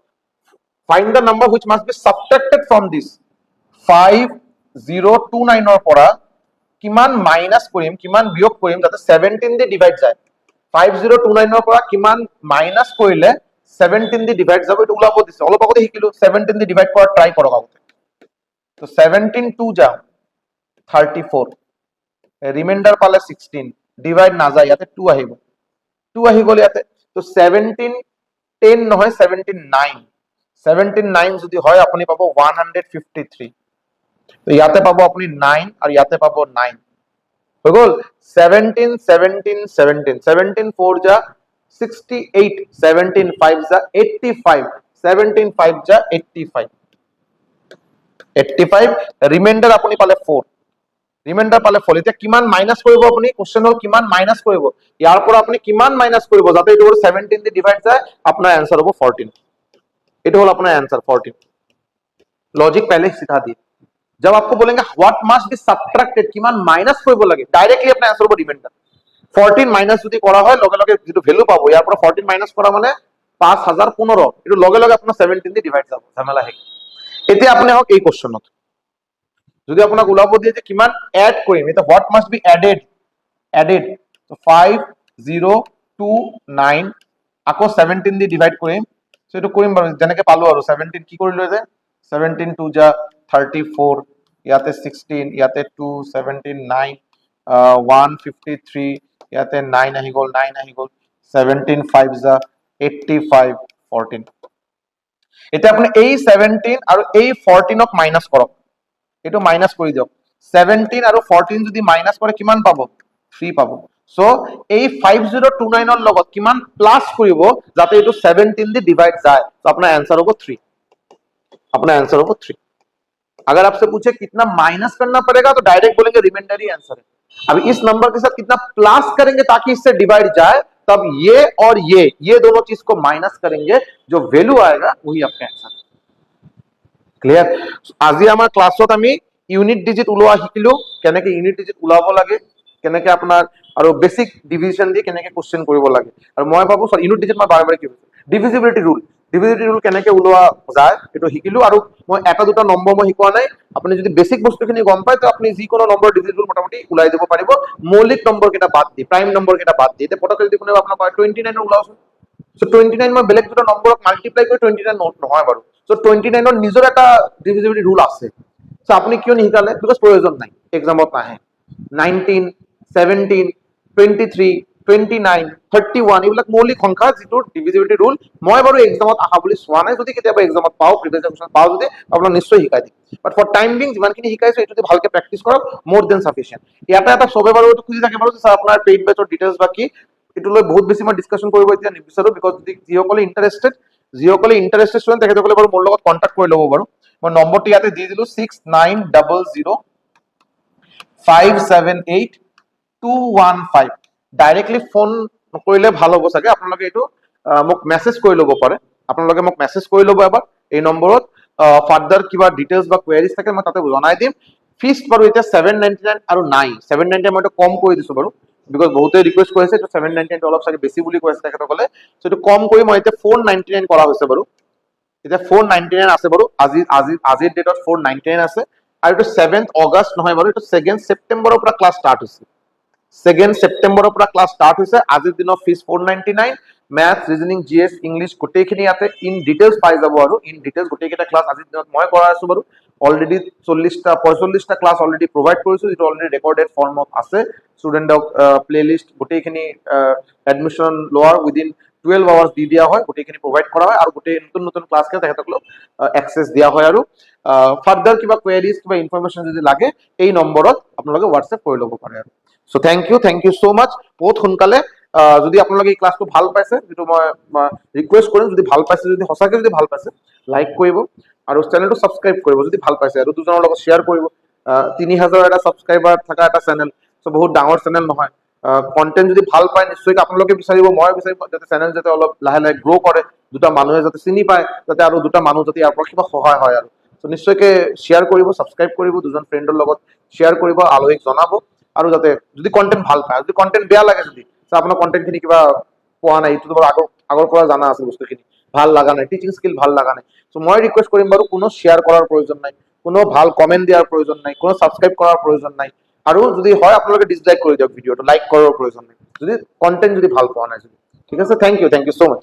find the number which must be subtracted from this 5029 এর পৰা কিমান মাইনাস কৰিম কিমান বিয়োগ কৰিম যাতে 17 দি ডিভাইড যায় 5029 এৰ পৰা কিমান মাইনাস কৰিলে 17 দি ডিভাইড যাব এটা ওলাব দিছে অলপ আগতে শিকিলো 17 দি ডিভাইড কৰা ট্ৰাই কৰক আগতে তো 17 2 যাও 34 রিমাইন্ডার পালে 16 ডিভাইড না যায় ইয়াতে 2 আহিব 2 আহি গল ইয়াতে তো 17 10 নহয় 17 9 17 9 যদি হয় আপনি পাবো 153 তো ইয়াতে পাব আপুনি 9 আৰু ইয়াতে পাব 9 হৈ গ'ল 17 17 17 17 4 যা 68 17 5 যা 85 17 5 যা 85 85 ৰিমাইন্ডাৰ আপুনি পালে 4 ৰিমাইন্ডাৰ পালে 4 এতিয়া কিমান মাইনাস কৰিব আপুনি কোশ্চেন হল কিমান মাইনাস কৰিব ইয়াৰ পৰা আপুনি কিমান মাইনাস কৰিব যাতে এইটো 17 দি ডিভাইড যায় আপোনাৰ आंसर হ'ব 14 এটা হল আপনার आंसर 14 लॉजिक पहले सिखा दिए जब आपको बोलेंगे व्हाट मस्ट बी सबट्रैक्टेड কিমান মাইনাস কৰিব লাগে ডাইৰেক্টলি আপনাৰ आंसर হ'ব ৰিমাইন্ডাৰ 14 মাইনাস যদি কৰা হয় লগে লগে যেটো ভ্যালু পাবো ইয়াৰ পৰা 14 মাইনাস কৰা মানে 5015 এটো লগে লগে আপনার 17 দি ডিভাইড যাব ঝামেলা হে এতিয়া আপনি হক এই কোশ্চেনত যদি আপোনাক ওলাব দিয়ে যে কিমান এড কৰিম এটা হোৱাট মাস্ট বি এডেড তো 5029 আকৌ 17 দি ডিভাইড কৰিম সো এটো কৰিম বাৰু যেনেকে পালো আৰু 17 কি কৰিলো যে 17 2 যা 34 ইয়াতে 16 ইয়াতে 2 17 9 153 ইয়াতে 9 আহি গল 9 আহি গল 17 5 যা 85 14 এটা আপুনি এই 17 আৰু এই 14 ক মাইনাস কৰক এটো মাইনাস কৰি দিয়ক 17 আৰু 14 যদি মাইনাস কৰে কিমান পাবো 3 পাবো সো এই 5029 ৰ লগত কিমান প্লাস কৰিব যাতে এটো 17 দি ডিভাইড যায় তো আপনার आंसर होगा 3 अपना आंसर होगा 3 अगर आपसे पूछे कितना माइनस करना पड़ेगा तो डायरेक्ट बोलेंगे रिमाइंडर ही आंसर है अब इस नंबर के साथ कितना प्लस करेंगे ताकि इससे डिवाइड जाए तब ये और ये दोनों चीज को माइनस करेंगे जो वैल्यू आएगा वही आपका आंसर क्लियर আজি আমাৰ ক্লাছত আমি ইউনিট ডিজিট উলোৱা শিকিলো কেনেকৈ ইউনিট ডিজিট উলাব লাগে কেনেকৈ আপোনাৰ আৰু বেসিক ডিভিজন দি কেনেকৈ কোশ্চেন কৰিব লাগে আৰু মই ভাবো সৰ ইউনিট ডিজিট মই বাৰে বাৰে কি ডিভিজিবিলিটি ৰুল কেনেকৈ উলোৱা যায় এটো শিকিলো আৰু মই এটা দুটা নম্বৰ মই শিকোৱা নাই আপুনি যদি বেসিক বস্তুখিনি গম পায় তো আপুনি যিকোনো নম্বৰ ডিভিজিট ৰুল মোটামুটি উলাই দিব পাৰিব মৌলিক নম্বৰ কেটা বাদ দি প্ৰাইম নম্বৰ কেটা বাদ দি এতিয়া পটককৈ যদি কোনে আপোনাক 29 উলাওছ সো 29 মই বেলেগ দুটা নম্বৰক মাল্টিপ্লাই কৰি 29 নোট নহয় বাৰু সো 29 ৰ নিজৰ এটা ডিভিজিবিলিটি ৰুল আছে সো আপনি কিয় নিহিকালে বিকজ প্ৰয়োজন নাই এক্সামত নাহে 19 17 23 29 31 এইবিলাক মৌলিক সংখ্যা যেটোৰ ডিভিজিবিলিটি ৰুল মই বাৰু এক্সামত আহা বুলি সোৱা নাই যদি কেতিয়াবা এক্সামত পাও প্ৰিভিয়াস এক্সামত পাও যদি আপোনাক নিশ্চয় শিকাই দিম বাট ফৰ টাইম বিং যিমানখিনি শিকাইছো এটো যদি ভালকে প্ৰেক্টিস কৰক মোৰ দেন সাফিশিয়েন্ট ইয়াতে এটা সবে বাৰু এটো খুজি থাকে বাৰু স্যাৰ আপোনাৰ পেইড বেচৰ ডিটেইলছ বাকি এটো লৈ বহুত বেছি মই ডিসকাশন কৰিব এতিয়া নিবিচাৰো বিকজ যদি যিসকলে ইন্টাৰেস্টেড স্টুডেন্ট তেখেতসকলে বাৰু মোৰ লগত কন্টাক্ট কৰি ল'ব বাৰু মই নম্বৰটো ইয়াতে দি দিলো 6900578215 ডাইৰেক্টলি ফোন কৰিলে ভাল হ'ব চাগে আপোনালোকে এটো মোক মেসেজ কৰি ল'ব পাৰে আপোনালোকে মোক মেসেজ কৰি ল'ব এবাৰ এই নম্বৰত ফাৰ্দাৰ কিবা ডিটেইলছ বা কোৱেৰিজ থাকে মই তাতে জনাই দিম ফিস বাৰু এটা 799 আৰু নাই 799 মই এটা কম কৰি দিছো বাৰু বিকজ বহুতে ৰিকুৱেষ্ট কৰিছে তো 799 অলপ সাকে বেছি বুলি কৈছে তেখেতসকলে সো এটো কম কৰি মই এটা 499 কৰা হৈছে বাৰু এটা 499 আছে বাৰু আজিৰ ডেটত 499 আছে আৰু এটো 7th অগষ্ট নহয় বাৰু এটো 2nd সেপ্টেম্বৰৰ পৰা ক্লাস স্টাৰ্ট হৈছে 2nd সেপ্টেম্বৰৰ পৰা ক্লাস স্টাৰ্ট হৈছে আজিৰ দিনৰ ফিস 499 मैथ्स रीजनिंग जीएस इंग्लिश গোটেইখিনি ইয়াতে ইন ডিটেইলছ পাই যাব আৰু ইন ডিটেইলছ গোটেইকেটা ক্লাস আজিৰ দিনত মই কৰা আছো বাৰু অলৰেডি 40টা 45টা ক্লাস অলৰেডি প্ৰভাইড কৰিছো যেটো অলৰেডি ৰেকৰ্ডেড ফৰ্মত আছে স্টুডেন্টক প্লেলিস্ট গোটেইখিনি এডমিশন লোৱাৰ উইদিন 12 আৱাৰ্স দি দিয়া হয় গোটেইখিনি প্ৰভাইড কৰা হয় আৰু গোটেই নতুন নতুন ক্লাস কে তেখেতসকলক এক্সেস দিয়া হয় আৰু ফাৰ্দাৰ কিবা কোৱেৰিজ কিবা ইনফৰমেশন যদি লাগে এই নম্বৰত আপোনালোকে WhatsApp কৰি ল'ব পাৰে আৰু সো থ্যাংক ইউ সো মাচ বহুত সোনকালে যদি আপোনালোকে এই ক্লাসটো ভাল পাইছে যেটো মই ৰিকুৱেষ্ট কৰিম যদি ভাল পাইছে যদি হসাকে যদি ভাল পাইছে লাইক কৰিব আৰু চেনেলটো সাবস্ক্ৰাইব কৰিব যদি ভাল পাইছে আৰু দুজনৰ লগত শেয়াৰ কৰিব 3000 এটা সাবস্ক্ৰাইবাৰ থকা এটা চেনেল সো বহুত ডাঙৰ চেনেল নহয় কন্টেন্ট যদি ভাল পায় নিশ্চয়কৈ আপোনালোকে বিচাৰিব মই বিচাৰিম যাতে চেনেল যাতে অলপ লাহে লাহে গ্ৰো কৰে দুটা মানুহে যাতে চিনি পায় যাতে আৰু দুটা মানুহ যাতে ইয়াৰ পৰা কিবা সহায় হয় আৰু সো নিশ্চয়কৈ শেয়াৰ কৰিব সাবস্ক্ৰাইব কৰিব দুজন ফ্ৰেণ্ডৰ লগত শেয়াৰ কৰিব আলোহিক জনাব আৰু যাতে যদি কন্টেন্ট ভাল পায় যদি কন্টেন্ট বেয়া লাগে যদি আপোনাৰ কন্টেন্টখিনি কিবা পোৱা নাই ইটো আগৰ পৰা জানা আছে বস্তুখিনি ভাল লাগা নাই টিচিং স্কিল ভাল লাগা নাই সো মই ৰিকুৱেষ্ট কৰিম বাৰু কোনো শেয়াৰ কৰাৰ প্ৰয়োজন নাই কোনো ভাল কমেন্ট দিয়াৰ প্ৰয়োজন নাই কোনো সাবস্ক্ৰাইব কৰাৰ প্ৰয়োজন নাই আৰু যদি হয় আপোনালোকে ডিসলাইক কৰি দিয়ক ভিডিওটো লাইক কৰাৰ প্ৰয়োজন নাই যদি কন্টেন্ট যদি ভাল পোৱা নাই যদি ঠিক আছে থ্যাংক ইউ সো মাচ